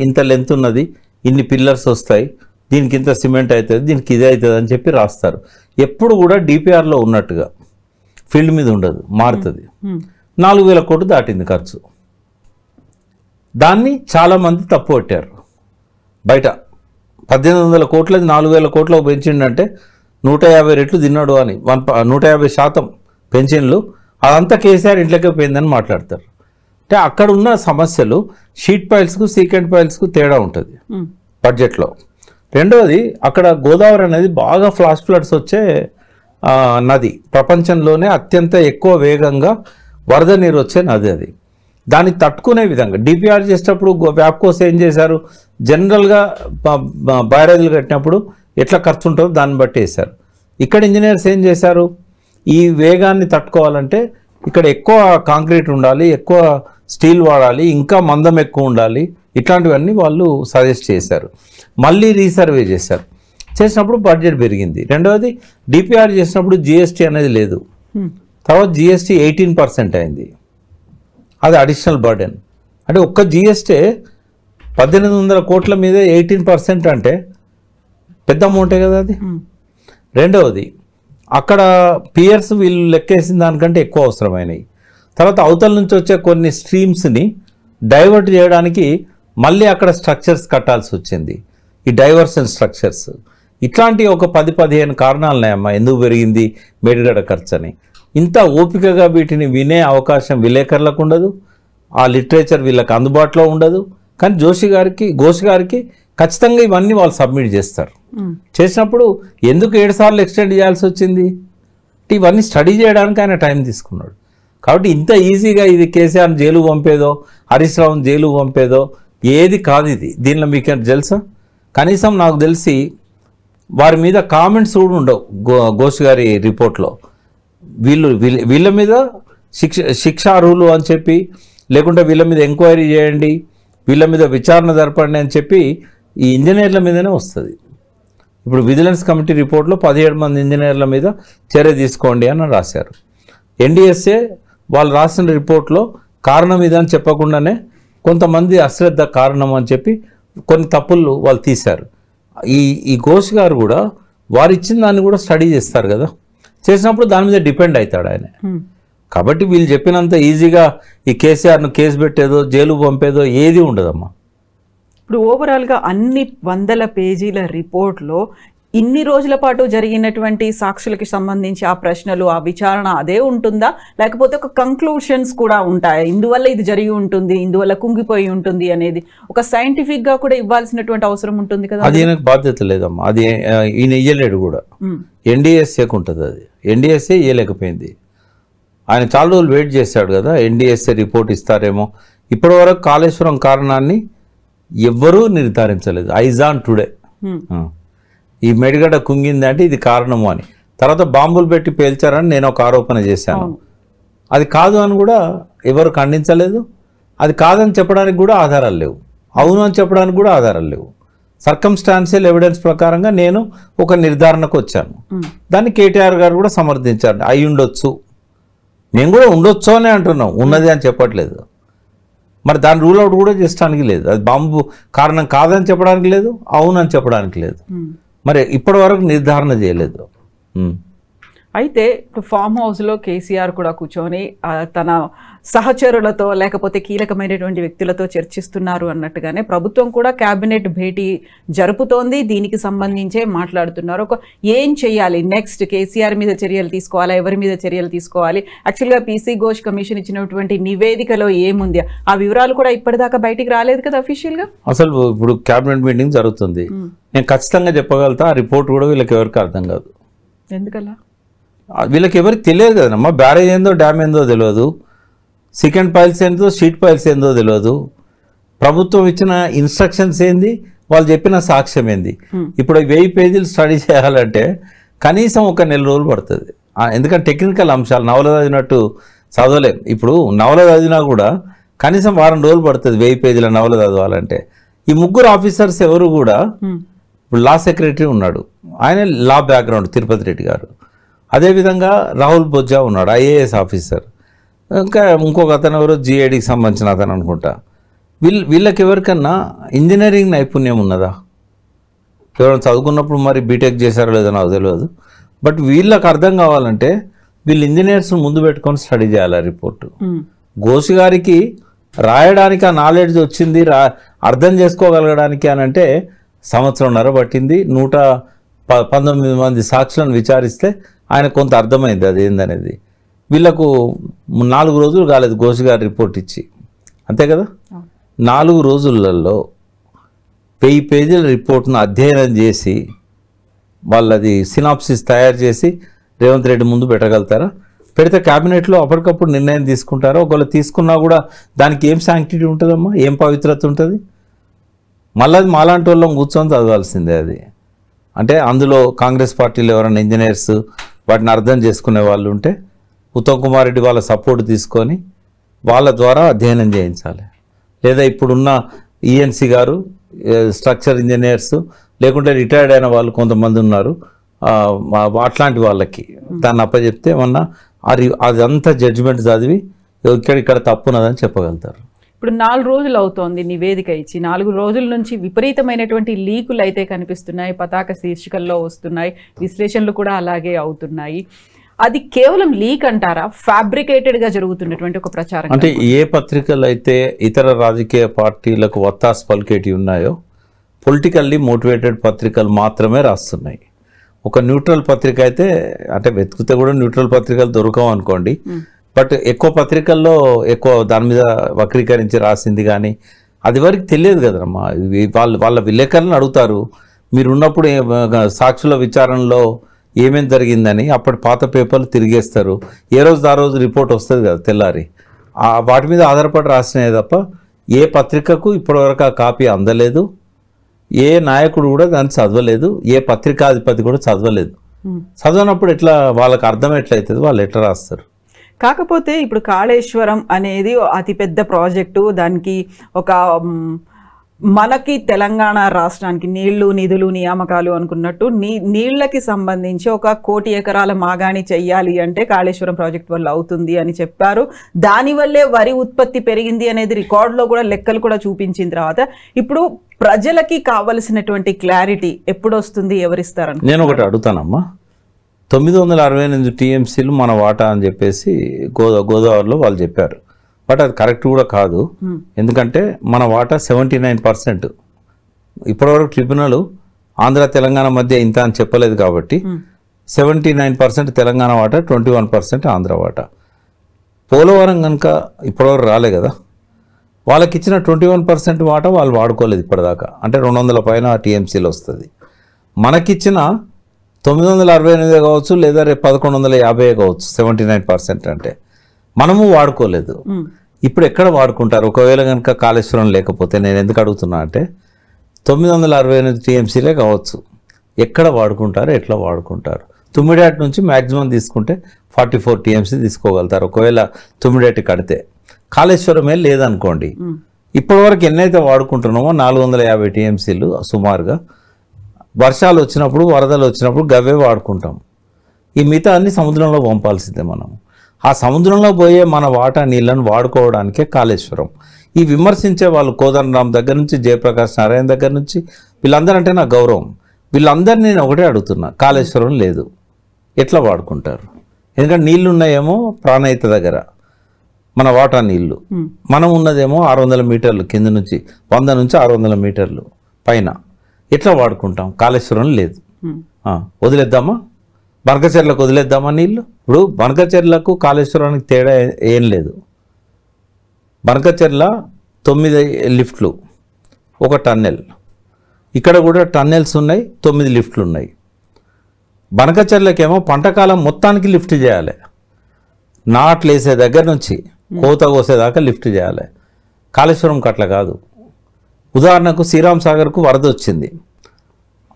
ఇంత లెంత్ ఉన్నది, ఇన్ని పిల్లర్స్ వస్తాయి, దీనికి ఇంత సిమెంట్ అవుతుంది, దీనికి ఇది అవుతుంది అని చెప్పి రాస్తారు. ఎప్పుడు కూడా డిపిఆర్లో ఉన్నట్టుగా ఫీల్డ్ మీద ఉండదు, మారుతుంది. 4000 కోట్లు దాటింది ఖర్చు. దాన్ని చాలామంది తప్పు పట్టారు బయట. 1800 కోట్లది 4000 కోట్లకు పెంచిండంటే 150 రెట్లు తిన్నాడు అని, 150% పెన్షన్లు, అదంతా కేసీఆర్ ఇంట్లోకే పోయిందని మాట్లాడతారు. అంటే అక్కడ ఉన్న సమస్యలు షీట్ పైల్స్కు సీకెంట్ పైల్స్కు తేడా ఉంటుంది బడ్జెట్లో. రెండవది, అక్కడ గోదావరి అనేది బాగా ఫ్లాష్ ఫ్లడ్స్ వచ్చే నది, ప్రపంచంలోనే అత్యంత ఎక్కువ వేగంగా వరద నీరు వచ్చే నది అది. దాన్ని తట్టుకునే విధంగా డిపిఆర్ చేసేటప్పుడు వ్యాప్కోస్ ఏం చేశారు, జనరల్గా బ్యారేజీలు కట్టినప్పుడు ఎట్లా ఖర్చు ఉంటుందో దాన్ని బట్టి వేశారు. ఇక్కడ ఇంజనీర్స్ ఏం చేశారు, ఈ వేగాన్ని తట్టుకోవాలంటే ఇక్కడ ఎక్కువ కాంక్రీట్ ఉండాలి, ఎక్కువ స్టీల్ వాడాలి, ఇంకా మందం ఎక్కువ ఉండాలి, ఇట్లాంటివన్నీ వాళ్ళు సజెస్ట్ చేశారు. మళ్ళీ రీసర్వే చేశారు. చేసినప్పుడు బడ్జెట్ పెరిగింది. రెండవది, డిపిఆర్ చేసినప్పుడు జిఎస్టీ అనేది లేదు, తర్వాత జిఎస్టీ 18% అయింది. అది అడిషనల్ బర్డెన్. అంటే ఒక్క జిఎస్టీ 1800 కోట్ల మీద 18% అంటే పెద్ద అమౌంటే కదా అది. రెండవది, అక్కడ పియర్స్ వీళ్ళు లెక్కేసిన దానికంటే ఎక్కువ అవసరమైనవి. తర్వాత అవతల నుంచి వచ్చే కొన్ని స్ట్రీమ్స్ని డైవర్ట్ చేయడానికి మళ్ళీ అక్కడ స్ట్రక్చర్స్ కట్టాల్సి వచ్చింది, ఈ డైవర్షన్ స్ట్రక్చర్స్. ఇట్లాంటి ఒక 10-15 కారణాలున్నాయమ్మా ఎందుకు పెరిగింది మేడిగడ్డ ఖర్చు అని. ఇంత ఓపికగా వీటిని వినే అవకాశం విలేకరులకు ఉండదు, ఆ లిటరేచర్ వీళ్ళకి అందుబాటులో ఉండదు. కానీ ఘోష్ గారికి ఖచ్చితంగా ఇవన్నీ వాళ్ళు సబ్మిట్ చేస్తారు. చేసినప్పుడు ఎందుకు 7 సార్లు ఎక్స్టెండ్ చేయాల్సి వచ్చింది, ఇవన్నీ స్టడీ చేయడానికి ఆయన టైం తీసుకున్నాడు. కాబట్టి ఇంత ఈజీగా ఇది కేసీఆర్ జైలు పంపేదో, హరీష్ రావుని జైలు పంపేదో ఏది కాదు ఇది. దీనిలో మీకు తెలుసా, కనీసం నాకు తెలిసి వారి మీద కామెంట్స్ కూడా ఉండవు ఘోష్ గారి రిపోర్ట్లో. వీళ్ళ మీద శిక్షార్హులు అని చెప్పి, లేకుంటే వీళ్ళ మీద ఎంక్వైరీ చేయండి, వీళ్ళ మీద విచారణ జరపండి అని చెప్పి ఈ ఇంజనీర్ల మీదనే వస్తుంది. ఇప్పుడు విజిలెన్స్ కమిటీ రిపోర్ట్లో 17 మంది ఇంజనీర్ల మీద చర్య తీసుకోండి అని రాశారు. ఎన్డీఎస్ఏ వాళ్ళు రాసిన రిపోర్ట్లో కారణం ఇదని చెప్పకుండానే కొంతమంది అశ్రద్ధ కారణం అని చెప్పి కొన్ని తప్పులు వాళ్ళు తీశారు. ఈ ఘోష్ గారు కూడా వారు ఇచ్చిన దాన్ని కూడా స్టడీ చేస్తారు కదా, చేసినప్పుడు దాని మీద డిపెండ్ అవుతాడు ఆయన. కాబట్టి వీళ్ళు చెప్పినంత ఈజీగా ఈ కేసీఆర్ను కేసు పెట్టేదో జైలు పంపేదో ఏది ఉండదమ్మా. ఇప్పుడు ఓవరాల్గా అన్ని 100 పేజీల రిపోర్ట్లో ఇన్ని రోజుల పాటు జరిగినటువంటి సాక్షులకి సంబంధించి ఆ ప్రశ్నలు, ఆ విచారణ అదే ఉంటుందా, లేకపోతే ఒక కంక్లూషన్స్ కూడా ఉంటాయా, ఇందువల్ల ఇది జరిగి ఉంటుంది, ఇందువల్ల కుంగిపోయి ఉంటుంది అనేది ఒక సైంటిఫిక్గా కూడా ఇవ్వాల్సినటువంటి అవసరం ఉంటుంది కదా. అది ఈయనకు బాధ్యత లేదమ్మా, అది ఈయన ఇయ్యలేడు కూడా. ఎన్డీఎస్ఏకు ఉంటుంది, అది ఎన్డీఎస్ఏ ఇయ్యలేకపోయింది. ఆయన చాలా రోజులు వెయిట్ చేశాడు కదా, ఎన్డీఎస్ఏ రిపోర్ట్ ఇస్తారేమో. ఇప్పటి వరకు కాళేశ్వరం కారణాన్ని ఎవ్వరూ నిర్ధారించలేదు. ఐజాన్ టుడే ఈ మేడిగడ్డ కుంగింది అంటే ఇది కారణము అని. తర్వాత బాంబులు పెట్టి పేల్చారని నేను ఒక ఆరోపణ చేశాను, అది కాదు అని కూడా ఎవరు ఖండించలేదు. అది కాదని చెప్పడానికి కూడా ఆధారాలు లేవు, అవును అని చెప్పడానికి కూడా ఆధారాలు లేవు. సర్కమ్స్టాన్షియల్ ఎవిడెన్స్ ప్రకారంగా నేను ఒక నిర్ధారణకు వచ్చాను. దాన్ని కేటీఆర్ గారు కూడా సమర్థించారు, అయి ఉండొచ్చు. మేము కూడా ఉండొచ్చు అని అంటున్నాం, ఉన్నది అని చెప్పట్లేదు. మరి దాన్ని రూల్ అవుట్ కూడా చేయడానికి లేదు. అది బాంబు కారణం కాదని చెప్పడానికి లేదు, అవునని చెప్పడానికి లేదు. మరి ఇప్పటి వరకు నిర్ధారణ చేయలేదు. అయితే ఇప్పుడు ఫామ్ హౌస్లో కేసీఆర్ కూడా కూర్చొని తన సహచరులతో లేకపోతే కీలకమైనటువంటి వ్యక్తులతో చర్చిస్తున్నారు అన్నట్టుగానే ప్రభుత్వం కూడా కేబినెట్ భేటీ జరుపుతోంది. దీనికి సంబంధించే మాట్లాడుతున్నారు. ఏం చేయాలి నెక్స్ట్, కేసీఆర్ మీద చర్యలు తీసుకోవాలా, ఎవరి మీద చర్యలు తీసుకోవాలి? యాక్చువల్గా పీసీ ఘోష్ కమిషన్ ఇచ్చినటువంటి నివేదికలో ఏముంది, ఆ వివరాలు కూడా ఇప్పటిదాకా బయటికి రాలేదు కదా అఫీషియల్గా. అసలు ఇప్పుడు కేబినెట్ మీటింగ్ జరుగుతుంది, నేను ఖచ్చితంగా చెప్పగలుగుతా ఆ రిపోర్ట్ కూడా వీళ్ళకి ఎవరికి అర్థం కాదు. ఎందుకలా? వీళ్ళకి ఎవరికి తెలియదు కదమ్మా. బ్యారేజ్ ఏందో డ్యామ్ ఏందో తెలియదు, సెకండ్ పైల్స్ ఏందో షీట్ పైల్స్ ఏందో తెలియదు, ప్రభుత్వం ఇచ్చిన ఇన్స్ట్రక్షన్స్ ఏంది, వాళ్ళు చెప్పిన సాక్ష్యం ఏంది. ఇప్పుడు 1000 పేజీలు స్టడీ చేయాలంటే కనీసం ఒక నెల రోజులు పడుతుంది. ఎందుకంటే టెక్నికల్ అంశాలు నవల చదివినట్టు చదవలేం. ఇప్పుడు నవల చదివినా కూడా కనీసం వారం రోజులు పడుతుంది 1000 పేజీల నవల చదవాలంటే. ఈ ముగ్గురు ఆఫీసర్స్ ఎవరు కూడా, ఇప్పుడు లా సెక్రటరీ ఉన్నాడు, ఆయన లా బ్యాక్గ్రౌండ్ తిరుపతి రెడ్డి గారు, అదేవిధంగా రాహుల్ బొజ్జా ఉన్నాడు ఐఏఎస్ ఆఫీసర్, ఇంకా ఇంకొక అతను ఎవరో జిఐడికి సంబంధించిన అతను అనుకుంటా. వీళ్ళకి ఎవరికన్నా ఇంజనీరింగ్ నైపుణ్యం ఉన్నదా? ఎవరైనా చదువుకున్నప్పుడు మరి బీటెక్ చేశారో లేదో నాకు తెలియదు. బట్ వీళ్ళకి అర్థం కావాలంటే వీళ్ళు ఇంజనీర్స్ ముందు పెట్టుకొని స్టడీ చేయాలి రిపోర్టు. ఘోష్ గారికి రాయడానికి ఆ నాలెడ్జ్ వచ్చింది, అర్థం చేసుకోగలగడానికి అని అంటే 1.5 సంవత్సరం పట్టింది. 119 మంది సాక్షులను విచారిస్తే ఆయన కొంత అర్థమైంది అది ఏందనేది. వీళ్ళకు 4 రోజులు కాలేదు ఘోష్ గారు రిపోర్ట్ ఇచ్చి, అంతే కదా. 4 రోజులలో 1000 పేజీల రిపోర్ట్ను అధ్యయనం చేసి వాళ్ళది సినాప్సిస్ తయారు చేసి రేవంత్ రెడ్డి ముందు పెట్టగలుగుతారా? పెడితే క్యాబినెట్లో అప్పటికప్పుడు నిర్ణయం తీసుకుంటారా? ఒకవేళ తీసుకున్నా కూడా దానికి ఏం శాంక్టిటీ ఉంటుందమ్మా, ఏం పవిత్రత ఉంటుంది? మళ్ళీ అది మాలాంటి వాళ్ళం కూర్చొని చదవాల్సిందే అది. అంటే అందులో కాంగ్రెస్ పార్టీలో ఎవరైనా ఇంజనీర్స్ వాటిని అర్థం చేసుకునే వాళ్ళు ఉంటే ఉత్తమ్ కుమార్ రెడ్డి వాళ్ళ సపోర్ట్ తీసుకొని వాళ్ళ ద్వారా అధ్యయనం చేయించాలి. లేదా ఇప్పుడున్న ఈఎన్సీ గారు స్ట్రక్చర్ ఇంజనీర్స్, లేకుంటే రిటైర్డ్ అయిన వాళ్ళు కొంతమంది ఉన్నారు, అట్లాంటి వాళ్ళకి దాన్ని అప్పచెప్తే ఏమన్నా అదంతా జడ్జిమెంట్ చదివి ఇక్కడ తప్పున్నదని చెప్పగలుగుతారు. ఇప్పుడు 4 రోజులు అవుతోంది నివేదిక ఇచ్చి, 4 రోజుల నుంచి విపరీతమైనటువంటి లీకులు అయితే కనిపిస్తున్నాయి, పతాక శీర్షికల్లో వస్తున్నాయి, విశ్లేషణలు కూడా అలాగే అవుతున్నాయి. అది కేవలం లీక్ అంటారా, ఫ్యాబ్రికేటెడ్గా జరుగుతున్నటువంటి ఒక ప్రచారం? అంటే ఏ పత్రికలు అయితే ఇతర రాజకీయ పార్టీలకు వత్తాసు పలికేటి ఉన్నాయో పొలిటికల్లీ మోటివేటెడ్ పత్రికలు మాత్రమే రాస్తున్నాయి. ఒక న్యూట్రల్ పత్రిక అయితే, అంటే వెతికితే కూడా న్యూట్రల్ పత్రికలు దొరకవు అనుకోండి, బట్ ఎక్కువ పత్రికల్లో ఎక్కువ దాని మీద వక్రీకరించి రాసింది కానీ అది వరకు తెలియదు కదమ్మా. వాళ్ళ విలేకరులను అడుగుతారు, మీరు ఉన్నప్పుడు సాక్షుల విచారణలో ఏమేమి జరిగిందని, అప్పటి పాత పేపర్లు తిరిగేస్తారు, ఏ రోజు ఆ రోజు రిపోర్ట్ వస్తుంది కదా తెల్లారి, వాటి మీద ఆధారపడి రాసినాయి తప్ప ఏ పత్రికకు ఇప్పటివరకు ఆ కాపీ అందలేదు, ఏ నాయకుడు కూడా దాన్ని చదవలేదు, ఏ పత్రికాధిపతి కూడా చదవలేదు. చదవనప్పుడు ఎట్లా వాళ్ళకి అర్థం ఎట్లయితుంది, వాళ్ళు ఎట్లా రాస్తారు? కాకపోతే ఇప్పుడు కాళేశ్వరం అనేది అతిపెద్ద ప్రాజెక్టు, దానికి ఒక మనకి తెలంగాణ రాష్ట్రానికి నీళ్లు నిధులు నియామకాలు అనుకున్నట్టు నీళ్లకి సంబంధించి 1 కోటి ఎకరాల మాగాణి చెయ్యాలి అంటే కాళేశ్వరం ప్రాజెక్ట్ వల్ల అవుతుంది అని చెప్పారు. దానివల్లే వరి ఉత్పత్తి పెరిగింది అనేది రికార్డులో కూడా లెక్కలు కూడా చూపించిన తర్వాత ఇప్పుడు ప్రజలకి కావలసినటువంటి క్లారిటీ ఎప్పుడు వస్తుంది, ఎవరిస్తారని నేను ఒకటి అడుగుతానమ్మా. 968 టీఎంసీలు మన వాటా అని చెప్పేసి గోదావరిలో వాళ్ళు చెప్పారు. బట్ అది కరెక్ట్ కూడా కాదు. ఎందుకంటే మన వాటా 79%. ఇప్పటివరకు ట్రిబ్యునల్ ఆంధ్ర తెలంగాణ మధ్య ఇంత అని చెప్పలేదు కాబట్టి 79% తెలంగాణ వాటా, 21% ఆంధ్ర వాటా. పోలవరం కనుక ఇప్పటివరకు రాలే కదా, వాళ్ళకి ఇచ్చిన 21% వాటా వాళ్ళు వాడుకోలేదు ఇప్పటిదాకా. అంటే 200 పైన టీఎంసీలు వస్తుంది. మనకిచ్చిన 968 కావచ్చు, లేదా రేపు 1150 కావచ్చు, 79% అంటే మనము వాడుకోలేదు. ఇప్పుడు ఎక్కడ వాడుకుంటారు? ఒకవేళ కనుక కాళేశ్వరం లేకపోతే, నేను ఎందుకు అడుగుతున్నా అంటే 968 టీఎంసీలే కావచ్చు, ఎక్కడ వాడుకుంటారు, ఎట్లా వాడుకుంటారు? తుమ్మిడేటి నుంచి మ్యాక్సిమం తీసుకుంటే 44 టీఎంసీ తీసుకోగలుగుతారు ఒకవేళ తుమ్మిడేటి కడితే. కాళేశ్వరమే లేదనుకోండి, ఇప్పటివరకు ఎన్నైతే వాడుకుంటున్నామో 450 టీఎంసీలు సుమారుగా వర్షాలు వచ్చినప్పుడు, వరదలు వచ్చినప్పుడు గవ్వే వాడుకుంటాం. ఈ మిగతా అన్ని సముద్రంలో పంపాల్సిందే మనం. ఆ సముద్రంలో పోయే మన వాటా నీళ్ళను వాడుకోవడానికే కాళేశ్వరం. ఈ విమర్శించే వాళ్ళు కోదండరామ్ దగ్గర నుంచి జయప్రకాష్ నారాయణ దగ్గర నుంచి వీళ్ళందరంటే నా గౌరవం. వీళ్ళందరినీ నేను ఒకటే అడుగుతున్నా, కాళేశ్వరం లేదు, ఎట్లా వాడుకుంటారు? ఎందుకంటే నీళ్లు ఉన్నాయేమో ప్రాణహిత దగ్గర మన వాటర్ నీళ్లు, మనం ఉన్నదేమో 600 మీటర్లు కింద నుంచి 100 నుంచి 600 మీటర్లు పైన. ఎట్లా వాడుకుంటాం? కాళేశ్వరం లేదు, వదిలేద్దామా? బనకచెర్లకు వదిలేద్దామా నీళ్ళు? ఇప్పుడు బనకచెర్లకు కాళేశ్వరానికి తేడా ఏం లేదు. బనకచెర్ల 9 లిఫ్ట్లు, ఒక టన్నెల్. ఇక్కడ కూడా టన్నెల్స్ ఉన్నాయి, 9 లిఫ్ట్లు ఉన్నాయి. బనకచెర్లకేమో పంటకాలం మొత్తానికి లిఫ్ట్ చేయాలి. నాట్లు వేసే దగ్గర నుంచి కోత కోసేదాకా లిఫ్ట్ చేయాలి. కాళేశ్వరంకి అట్లా కాదు. ఉదాహరణకు శ్రీరామ్ సాగర్కు వరద వచ్చింది.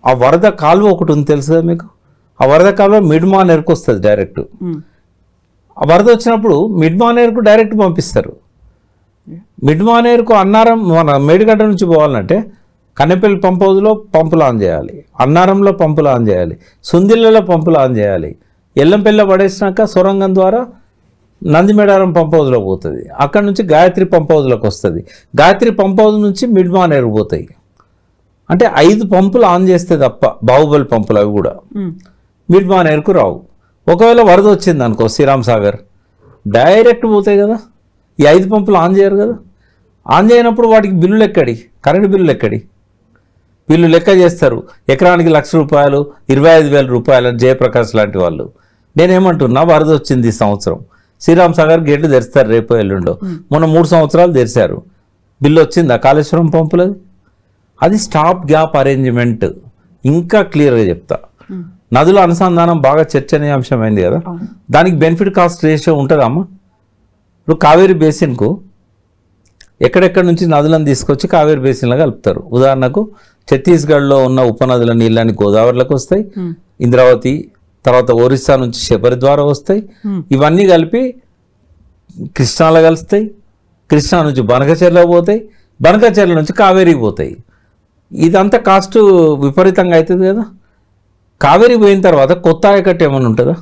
ఆ వరద కాలువ ఒకటి ఉంది తెలుసుగా మీకు. ఆ వరద కాలువ మిడ్మానేర్కు వస్తుంది డైరెక్ట్. ఆ వరద వచ్చినప్పుడు మిడ్మానేర్కు డైరెక్ట్ పంపిస్తారు. మిడ్మానేర్కు అన్నారం మన మేడిగడ్డ నుంచి పోవాలంటే కన్నెపల్లి పంప్ హౌస్లో పంపులు ఆన్ చేయాలి, అన్నారంలో పంపులు ఆన్ చేయాలి, సుందిళ్ళలో పంపులు ఆన్ చేయాలి. ఎల్లంపల్లి పడేసినాక సొరంగం ద్వారా నందిమేడారం పంప్ హౌస్లో పోతుంది. అక్కడ నుంచి గాయత్రి పంప్ హౌస్లోకి వస్తుంది. గాయత్రి పంప్ హౌస్ నుంచి మిడ్మానేరు పోతాయి. అంటే 5 పంపులు ఆన్ చేస్తే తప్ప, బాహుబలి పంపులు అవి కూడా మిడ్మానేరుకు రావు. ఒకవేళ వరద వచ్చింది అనుకో శ్రీరామ్ సాగర్, డైరెక్ట్ పోతాయి కదా. ఈ 5 పంపులు ఆన్ చేయరు కదా. ఆన్ చేయనప్పుడు వాటికి బిల్లులు ఎక్కడి? కరెంటు బిల్లులు ఎక్కడి? వీళ్ళు లెక్క చేస్తారు, ఎకరానికి ₹1,00,000, 25,000 రూపాయలు అని జయప్రకాష్ లాంటి వాళ్ళు. నేనేమంటున్నా, వరద వచ్చింది ఈ సంవత్సరం, శ్రీరామ్ సాగర్ గేట్లు తెరుస్తారు రేపు ఎల్లుండో. మొన్న 3 సంవత్సరాలు తెరిచారు, బిల్లు వచ్చిందా కాళేశ్వరం పంపులది? అది స్టాప్ గ్యాప్ అరేంజ్మెంట్. ఇంకా క్లియర్గా చెప్తా, నదుల అనుసంధానం బాగా చర్చనీయాంశమైంది కదా, దానికి బెనిఫిట్ కాస్ట్ రేషియో ఉంటుందమ్మా. ఇప్పుడు కావేరీ బేసిన్కు ఎక్కడెక్కడి నుంచి నదులను తీసుకొచ్చి కావేరీ బేసిన్లో కలుపుతారు. ఉదాహరణకు ఛత్తీస్గఢ్లో ఉన్న ఉపనదుల నీళ్ళని గోదావరిలోకి వస్తాయి, ఇంద్రావతి తర్వాత ఒరిస్సా నుంచి శబరి ద్వారా వస్తాయి. ఇవన్నీ కలిపి కృష్ణాలో కలుస్తాయి, కృష్ణా నుంచి బనకచెర్ల పోతాయి, బనకచెర్ల నుంచి కావేరీకి పోతాయి. ఇదంతా కాస్ట్ విపరీతంగా అవుతుంది కదా. కావేరీ పోయిన తర్వాత కొత్త ఆయకట్టు ఏమైనా ఉంటుందా?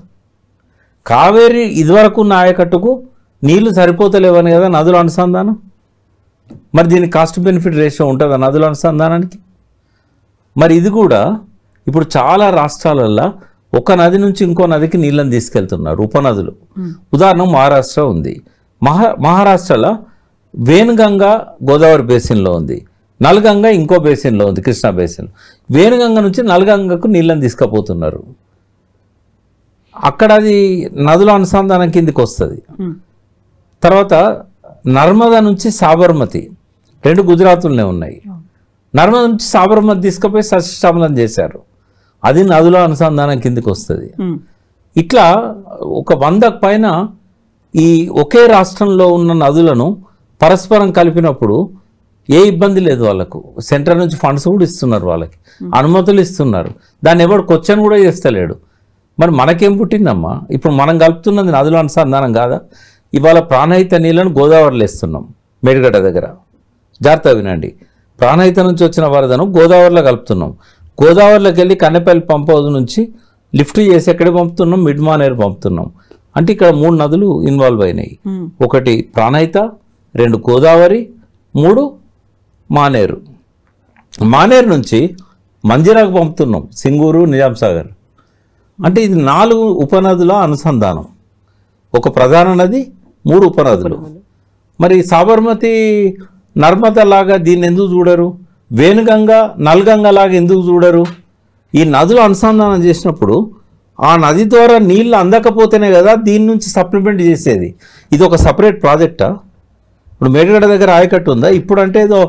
కావేరీ ఇదివరకు ఉన్న ఆయకట్టుకు నీళ్లు సరిపోతలేవని కదా నదుల అనుసంధానం. మరి దీనికి కాస్ట్ బెనిఫిట్ రేషియో ఉంటుందా నదుల అనుసంధానానికి? మరి ఇది కూడా ఇప్పుడు చాలా రాష్ట్రాలల్లో ఒక నది నుంచి ఇంకో నదికి నీళ్ళని తీసుకెళ్తున్నారు, ఉపనదులు. ఉదాహరణ మహారాష్ట్ర ఉంది. మహారాష్ట్రలో వేణుగంగా గోదావరి బేసిన్లో ఉంది, నల్గంగా ఇంకో బేసిన్లో ఉంది, కృష్ణా బేసిన్. వేణుగంగ నుంచి నల్గంగకు నీళ్ళని తీసుకుపోతున్నారు. అక్కడ అది నదుల అనుసంధానం కిందికి వస్తుంది. తర్వాత నర్మదా నుంచి సాబర్మతి, 2 గుజరాత్లోనే ఉన్నాయి. నర్మదా నుంచి సాబర్మతి తీసుకుపోయి సస్యశ్యామలం చేశారు, అది నదుల అనుసంధానం కిందికి వస్తుంది. ఇట్లా ఒక 100కు పైన ఈ ఒకే రాష్ట్రంలో ఉన్న నదులను పరస్పరం కలిపినప్పుడు ఏ ఇబ్బంది లేదు వాళ్ళకు. సెంట్రల్ నుంచి ఫండ్స్ కూడా ఇస్తున్నారు, వాళ్ళకి అనుమతులు ఇస్తున్నారు. దాన్ని ఎవడు క్వశ్చన్ కూడా చేస్తలేడు. మరి మనకేం పుట్టిందమ్మా? ఇప్పుడు మనం కలుపుతున్నది నదుల అనుసంధానం కాదా? ఇవాళ ప్రాణహిత నీళ్ళను గోదావరిలో ఇస్తున్నాం మేడిగడ్డ దగ్గర. జాగ్రత్త వినండి, ప్రాణహిత నుంచి వచ్చిన వరదను గోదావరిలో కలుపుతున్నాం. గోదావరిలోకి వెళ్ళి కన్నెపల్లి పంప్ హౌస్ నుంచి లిఫ్ట్ చేసి ఎక్కడ పంపుతున్నాం? మిడ్మానేరు పంపుతున్నాం. అంటే ఇక్కడ 3 నదులు ఇన్వాల్వ్ అయినాయి. 1 ప్రాణహిత, 2 గోదావరి, 3 మానేరు. మానేరు నుంచి మంజిరాకు పంపుతున్నాం, సింగూరు, నిజాం సాగర్. అంటే ఇది 4 ఉపనదుల అనుసంధానం. ఒక ప్రధాన నది, 3 ఉపనదులు. మరి సాబర్మతి నర్మదా లాగా దీన్ని ఎందుకు చూడరు? వేణుగంగా నల్గంగా లాగా ఎందుకు చూడరు? ఈ నదులు అనుసంధానం చేసినప్పుడు ఆ నది ద్వారా నీళ్ళు అందకపోతేనే కదా దీని నుంచి సప్లిమెంట్ చేసేది. ఇది ఒక సపరేట్ ప్రాజెక్టా? ఇప్పుడు మేడిగడ్డ దగ్గర ఆయకట్టు ఉందా? ఇప్పుడు అంటే ఏదో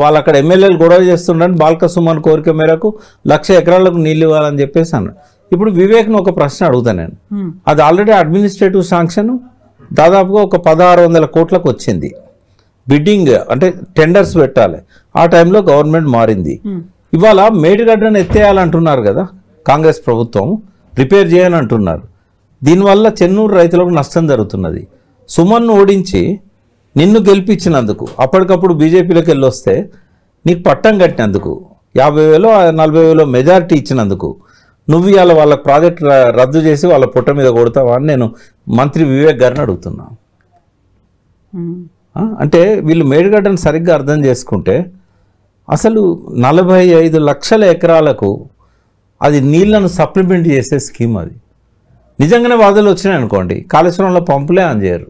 వాళ్ళు అక్కడ ఎమ్మెల్యేలు గొడవ చేస్తుండని బాల్క సుమన్ కోరిక మేరకు 1,00,000 ఎకరాలకు నీళ్ళు ఇవ్వాలని చెప్పేసి అన్నాడు. ఇప్పుడు వివేక్ను ఒక ప్రశ్న అడుగుతాను నేను. అది ఆల్రెడీ అడ్మినిస్ట్రేటివ్ శాంక్షన్ దాదాపుగా ఒక 1,600 కోట్లకు వచ్చింది. బిడ్డింగ్ అంటే టెండర్స్ పెట్టాలి. ఆ టైంలో గవర్నమెంట్ మారింది. ఇవాళ మేడిగడ్డను ఎత్తేయాలంటున్నారు కదా కాంగ్రెస్ ప్రభుత్వం, రిపేర్ చేయాలంటున్నారు. దీనివల్ల చెన్నూరు రైతులకు నష్టం జరుగుతున్నది. సుమన్ను ఓడించి నిన్ను గెలిపించినందుకు, అప్పటికప్పుడు బీజేపీలోకి వెళ్ళి వస్తే నీకు పట్టం కట్టినందుకు, 50,000 40,000 మెజారిటీ ఇచ్చినందుకు నువ్వు ఇవాళ వాళ్ళ ప్రాజెక్ట్ రద్దు చేసి వాళ్ళ పుట్ట మీద కొడతావా అని నేను మంత్రి వివేక్ గారిని అడుగుతున్నా. అంటే వీళ్ళు మేడిగడ్డను సరిగ్గా అర్థం చేసుకుంటే అసలు 45 లక్షల ఎకరాలకు అది నీళ్లను సప్లిమెంట్ చేసే స్కీమ్ అది. నిజంగానే వరదలు వచ్చినాయి అనుకోండి, కాళేశ్వరంలో పంపులే ఆన్ చేయరు.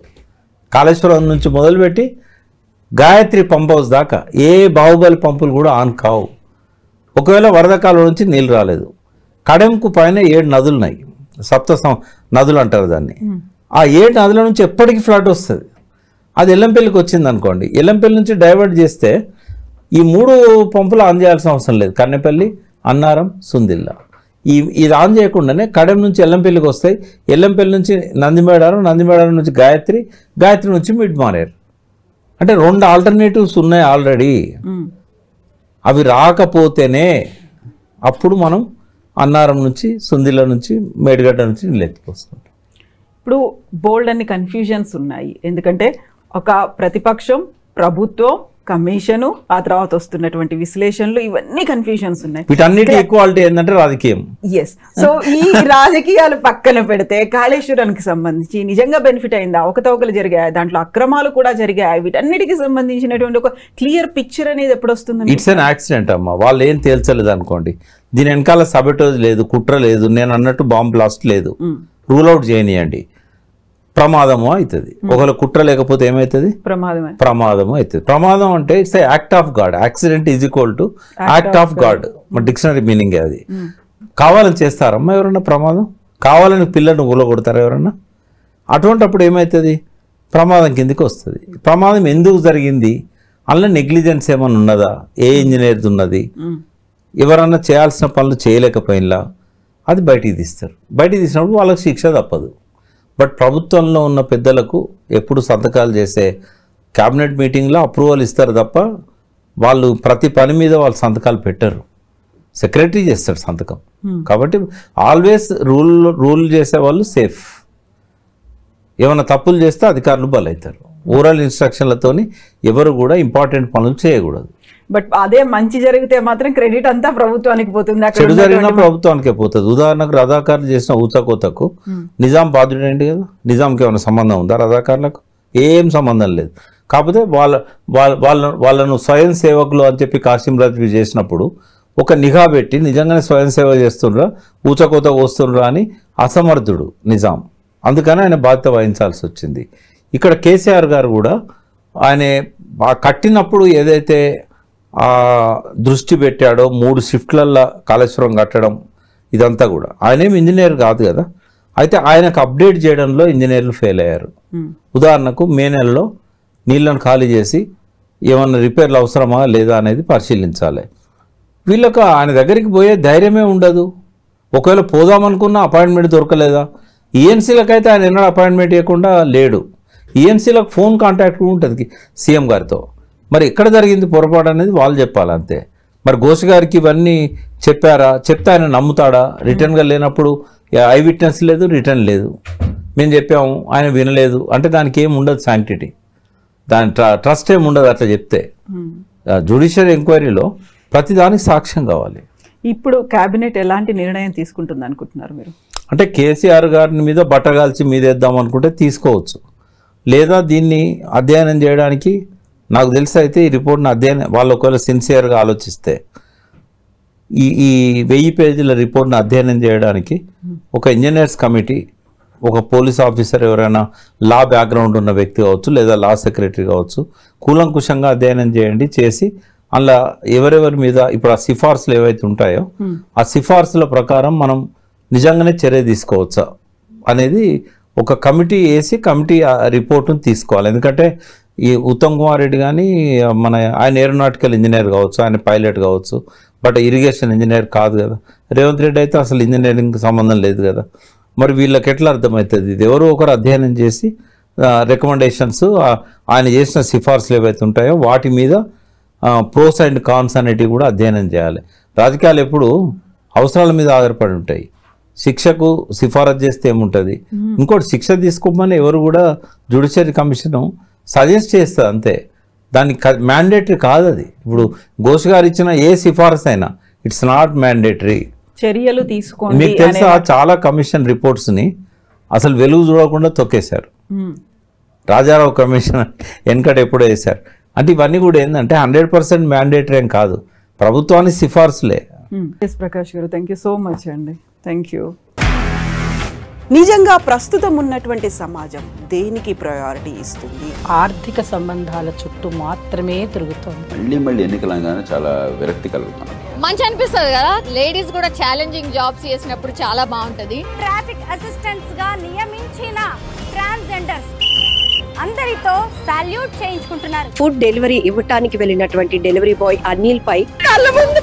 కాళేశ్వరం నుంచి మొదలుపెట్టి గాయత్రి పంప్ హౌస్ దాకా ఏ బాహుబలి పంపులు కూడా ఆన్ కావు. ఒకవేళ వరద కాలం నుంచి నీళ్ళు రాలేదు, కడెంకు పైన 7 నదులు ఉన్నాయి, నదులు అంటారు దాన్ని. ఆ 7 నదుల నుంచి ఎప్పటికీ ఫ్లడ్ వస్తుంది. అది ఎల్లంపల్లికి వచ్చింది అనుకోండి, ఎల్లంపల్లి నుంచి డైవర్ట్ చేస్తే ఈ 3 పంపులు ఆన్ చేయాల్సిన అవసరం లేదు. కన్నెపల్లి, అన్నారం, సుందిల్ల. ఇది ఆన్ చేయకుండానే కడెం నుంచి ఎల్లంపల్లికి వస్తాయి, ఎల్లంపల్లి నుంచి నందిమేడారం, నందిమేడారం నుంచి గాయత్రి, గాయత్రి నుంచి మిడ్ మానేరు. అంటే 2 ఆల్టర్నేటివ్స్ ఉన్నాయి ఆల్రెడీ. అవి రాకపోతేనే అప్పుడు మనం అన్నారం నుంచి, సుందిల్ల నుంచి, మేడిగడ్డ నుంచి నీళ్ళు ఎత్తుకొస్తుంటాం. ఇప్పుడు బోల్డ్ అన్ని కన్ఫ్యూజన్స్ ఉన్నాయి. ఎందుకంటే ఒక ప్రతిపక్షం, ప్రభుత్వం, కమిషను, ఆ తర్వాత వస్తున్నటువంటి విశ్లేషణలు, ఇవన్నీ కన్ఫ్యూజన్స్ ఉన్నాయి. వీటన్నిటి ఈక్వాలిటీ ఏంటంటే రాజకీయం. ఎస్. సో ఈ రాజకీయాలు పక్కన పెడితే కాళేశ్వరానికి సంబంధించి నిజంగా బెనిఫిట్ అయిందా, అవకతవకలు జరిగాయి, దాంట్లో అక్రమాలు కూడా జరిగాయి, వీటన్నిటికి సంబంధించినటువంటి ఒక క్లియర్ పిక్చర్ అనేది ఎప్పుడు వస్తుంది? ఇట్స్ అన్ యాక్సిడెంట్ అమ్మా, వాళ్ళు ఏం తేల్చలేదు అనుకోండి, దీని వెనకాల సబెటోజ్ లేదు, కుట్ర లేదు, నేను అన్నట్టు బాంబ్ బ్లాస్ట్ లేదు, రూల్ అవుట్ చేయనియండి, ప్రమాదము అవుతుంది. ఒకవేళ కుట్ర లేకపోతే ఏమవుతుంది? ప్రమాదము అవుతుంది. ప్రమాదం అంటే it's a act of God. Accident is equal to act of God. మన డిక్షనరీ మీనింగ్ అది. కావాలని చేస్తారమ్మా ఎవరన్నా ప్రమాదం? కావాలని పిల్లల్ని ఊలగొడతారా ఎవరన్నా? అటువంటిప్పుడు ఏమవుతుంది? ప్రమాదం కిందికి వస్తుంది. ప్రమాదం ఎందుకు జరిగింది, అందులో నెగ్లిజెన్స్ ఏమైనా ఉన్నదా, ఏ ఇంజనీర్ది ఉన్నది, ఎవరన్నా చేయాల్సిన పనులు చేయలేకపోయినా అది బయటికి తీస్తారు. బయటికి తీసినప్పుడు వాళ్ళకి శిక్ష తప్పదు. బట్ ప్రభుత్వంలో ఉన్న పెద్దలకు ఎప్పుడు సంతకాలు చేసే క్యాబినెట్ మీటింగ్లో అప్రూవల్ ఇస్తారు తప్ప వాళ్ళు ప్రతి పని మీద వాళ్ళు సంతకాలు పెట్టరు, సెక్రటరీ చేస్తాడు సంతకం. కాబట్టి ఆల్వేస్ రూల్ చేసే వాళ్ళు సేఫ్. ఏమైనా తప్పులు చేస్తే అధికారులు బలవుతారు. ఓరల్ ఇన్స్ట్రక్షన్లతోని ఎవరు కూడా ఇంపార్టెంట్ పనులు చేయకూడదు. బట్ అదే మంచి జరిగితే మాత్రం క్రెడిట్ అంతా ప్రభుత్వానికి పోతుంది, చెడు జరిగినా ప్రభుత్వానికే పోతుంది. ఉదాహరణకు రజాకారులు చేసిన ఊచకోతకు నిజాం బాధ్యుడేంటి కదా, నిజాంకి ఏమైనా సంబంధం ఉందా? రజాకారులకు ఏం సంబంధం లేదు. కాకపోతే వాళ్ళను స్వయం సేవకులు అని చెప్పి కాసిం రజ్వీ చేసినప్పుడు ఒక నిఘా పెట్టి నిజంగానే స్వయం సేవ చేస్తుండ్రా, ఊచకోత వస్తుండ్రా అని అసమర్థుడు నిజాం. అందుకని ఆయన బాధ్యత వహించాల్సి వచ్చింది. ఇక్కడ కేసీఆర్ గారు కూడా ఆయన కట్టినప్పుడు ఏదైతే దృష్టి పెట్టాడో 3 షిఫ్ట్లల్లో కాళేశ్వరం కట్టడం, ఇదంతా కూడా ఆయనేం ఇంజనీర్ కాదు కదా. అయితే ఆయనకు అప్డేట్ చేయడంలో ఇంజనీర్లు ఫెయిల్ అయ్యారు. ఉదాహరణకు మే నెలలో నీళ్ళను ఖాళీ చేసి ఏమన్నా రిపేర్లు అవసరమా లేదా అనేది పరిశీలించాలి. వీళ్ళకు ఆయన దగ్గరికి పోయే ధైర్యమే ఉండదు. ఒకవేళ పోదామనుకున్న అపాయింట్మెంట్ దొరకలేదా? ఈఎన్సీలకైతే ఆయన ఎన్నడూ అపాయింట్మెంట్ ఇవ్వకుండా లేడు. ఈఎన్సీలకు ఫోన్ కాంటాక్ట్ ఉంటుంది సీఎం గారితో. మరి ఎక్కడ జరిగింది పొరపాటు అనేది వాళ్ళు చెప్పాలి అంతే. మరి ఘోష్ గారికి ఇవన్నీ చెప్పారా? చెప్తే ఆయన నమ్ముతాడా? రిటర్న్గా లేనప్పుడు ఐ విట్నెస్ లేదు, రిటర్న్ లేదు, మేము చెప్పాము ఆయన వినలేదు అంటే దానికి ఏమి ఉండదు, శాంక్టిటీ, దాని ట్రస్ట్ ఏమి ఉండదు అట్లా చెప్తే. జ్యుడిషియల్ ఎంక్వైరీలో ప్రతిదానికి సాక్ష్యం కావాలి. ఇప్పుడు కేబినెట్ ఎలాంటి నిర్ణయం తీసుకుంటుంది అనుకుంటున్నారు మీరు? అంటే కేసీఆర్ గారిని మీద బట్టగాల్చి మీదేద్దాం అనుకుంటే తీసుకోవచ్చు, లేదా దీన్ని అధ్యయనం చేయడానికి నాకు తెలిసి అయితే ఈ రిపోర్ట్ని అధ్యయనం వాళ్ళు ఒకవేళ సిన్సియర్గా ఆలోచిస్తే ఈ 1000 పేజీల రిపోర్ట్ని అధ్యయనం చేయడానికి ఒక ఇంజనీర్స్ కమిటీ, ఒక పోలీస్ ఆఫీసర్, ఎవరైనా లా బ్యాక్గ్రౌండ్ ఉన్న వ్యక్తి కావచ్చు, లేదా లా సెక్రటరీ కావచ్చు, కూలంకుషంగా అధ్యయనం చేయండి. చేసి అలా ఎవరెవరి మీద ఇప్పుడు ఆ సిఫార్సులు ఏవైతే ఉంటాయో ఆ సిఫార్సుల ప్రకారం మనం నిజంగానే చర్య తీసుకోవచ్చా అనేది ఒక కమిటీ వేసి కమిటీ రిపోర్ట్ను తీసుకోవాలి. ఎందుకంటే ఈ ఉత్తమ్ కుమార్ రెడ్డి కానీ ఆయన ఏరోనాటికల్ ఇంజనీర్ కావచ్చు, ఆయన పైలట్ కావచ్చు, బట్ ఇరిగేషన్ ఇంజనీర్ కాదు కదా. రేవంత్ రెడ్డి అయితే అసలు ఇంజనీరింగ్కి సంబంధం లేదు కదా. మరి వీళ్ళకి ఎట్లా అర్థమవుతుంది? ఇది ఎవరో ఒకరు అధ్యయనం చేసి రికమెండేషన్స్, ఆయన చేసిన సిఫార్సులు ఏవైతే ఉంటాయో వాటి మీద ప్రోస్ అండ్ కాన్స్ అనేటివి కూడా అధ్యయనం చేయాలి. రాజకీయాలు ఎప్పుడు అవసరాల మీద ఆధారపడి ఉంటాయి. శిక్షకు సిఫారసు చేస్తే ఏముంటుంది? ఇంకోటి శిక్ష తీసుకోమని ఎవరు కూడా జ్యుడిషియరీ కమిషన్ సజెస్ట్ చేస్తుంది అంతే, దానికి మ్యాండేటరీ కాదు అది. ఇప్పుడు ఘోష్ గారు ఇచ్చిన ఏ సిఫారసు అయినా ఇట్స్ నాట్ మ్యాండేటరీ. చర్యలు తీసుకోండి. మీకు తెలుసా చాలా కమిషన్ రిపోర్ట్స్ని అసలు వెలుగు చూడకుండా తొక్కేశారు. రాజారావు కమిషన్ వెనకట ఎప్పుడో వేశారు. అంటే ఇవన్నీ కూడా ఏంటంటే 100% మ్యాండేటరీ ఏం కాదు, ప్రభుత్వానికి సిఫార్సులే. ప్రకాష్ గారు, థ్యాంక్ యూ సో మచ్ అండి. Thank you. నిజంగా ప్రస్తుతం ఉన్నటువంటి సమాజం దేనికి ప్రయారిటీ ఇస్తుంది? ఆర్థిక సంబంధాల చుట్టూ మాత్రమే తిరుగుతోంది. మళ్ళీ ఎన్నికలంగానే చాలా విరక్తి కలుగుతాను. మంచి అనిపిస్తుంది కదా, లేడీస్ కూడా ఛాలెంజింగ్ జాబ్స్ చేసినప్పుడు చాలా బాగుంటది. ట్రాఫిక్ అసిస్టెంట్స్ గా నియమించిన ట్రాన్స్జెండర్స్ అందరితో సాల్యూట్ చేయించుకుంటున్నారు. ఫుడ్ డెలివరీ ఇవ్వటానికి వెళ్ళినటువంటి డెలివరీ బాయ్ అనిల్ పై కళ్ళ ముందు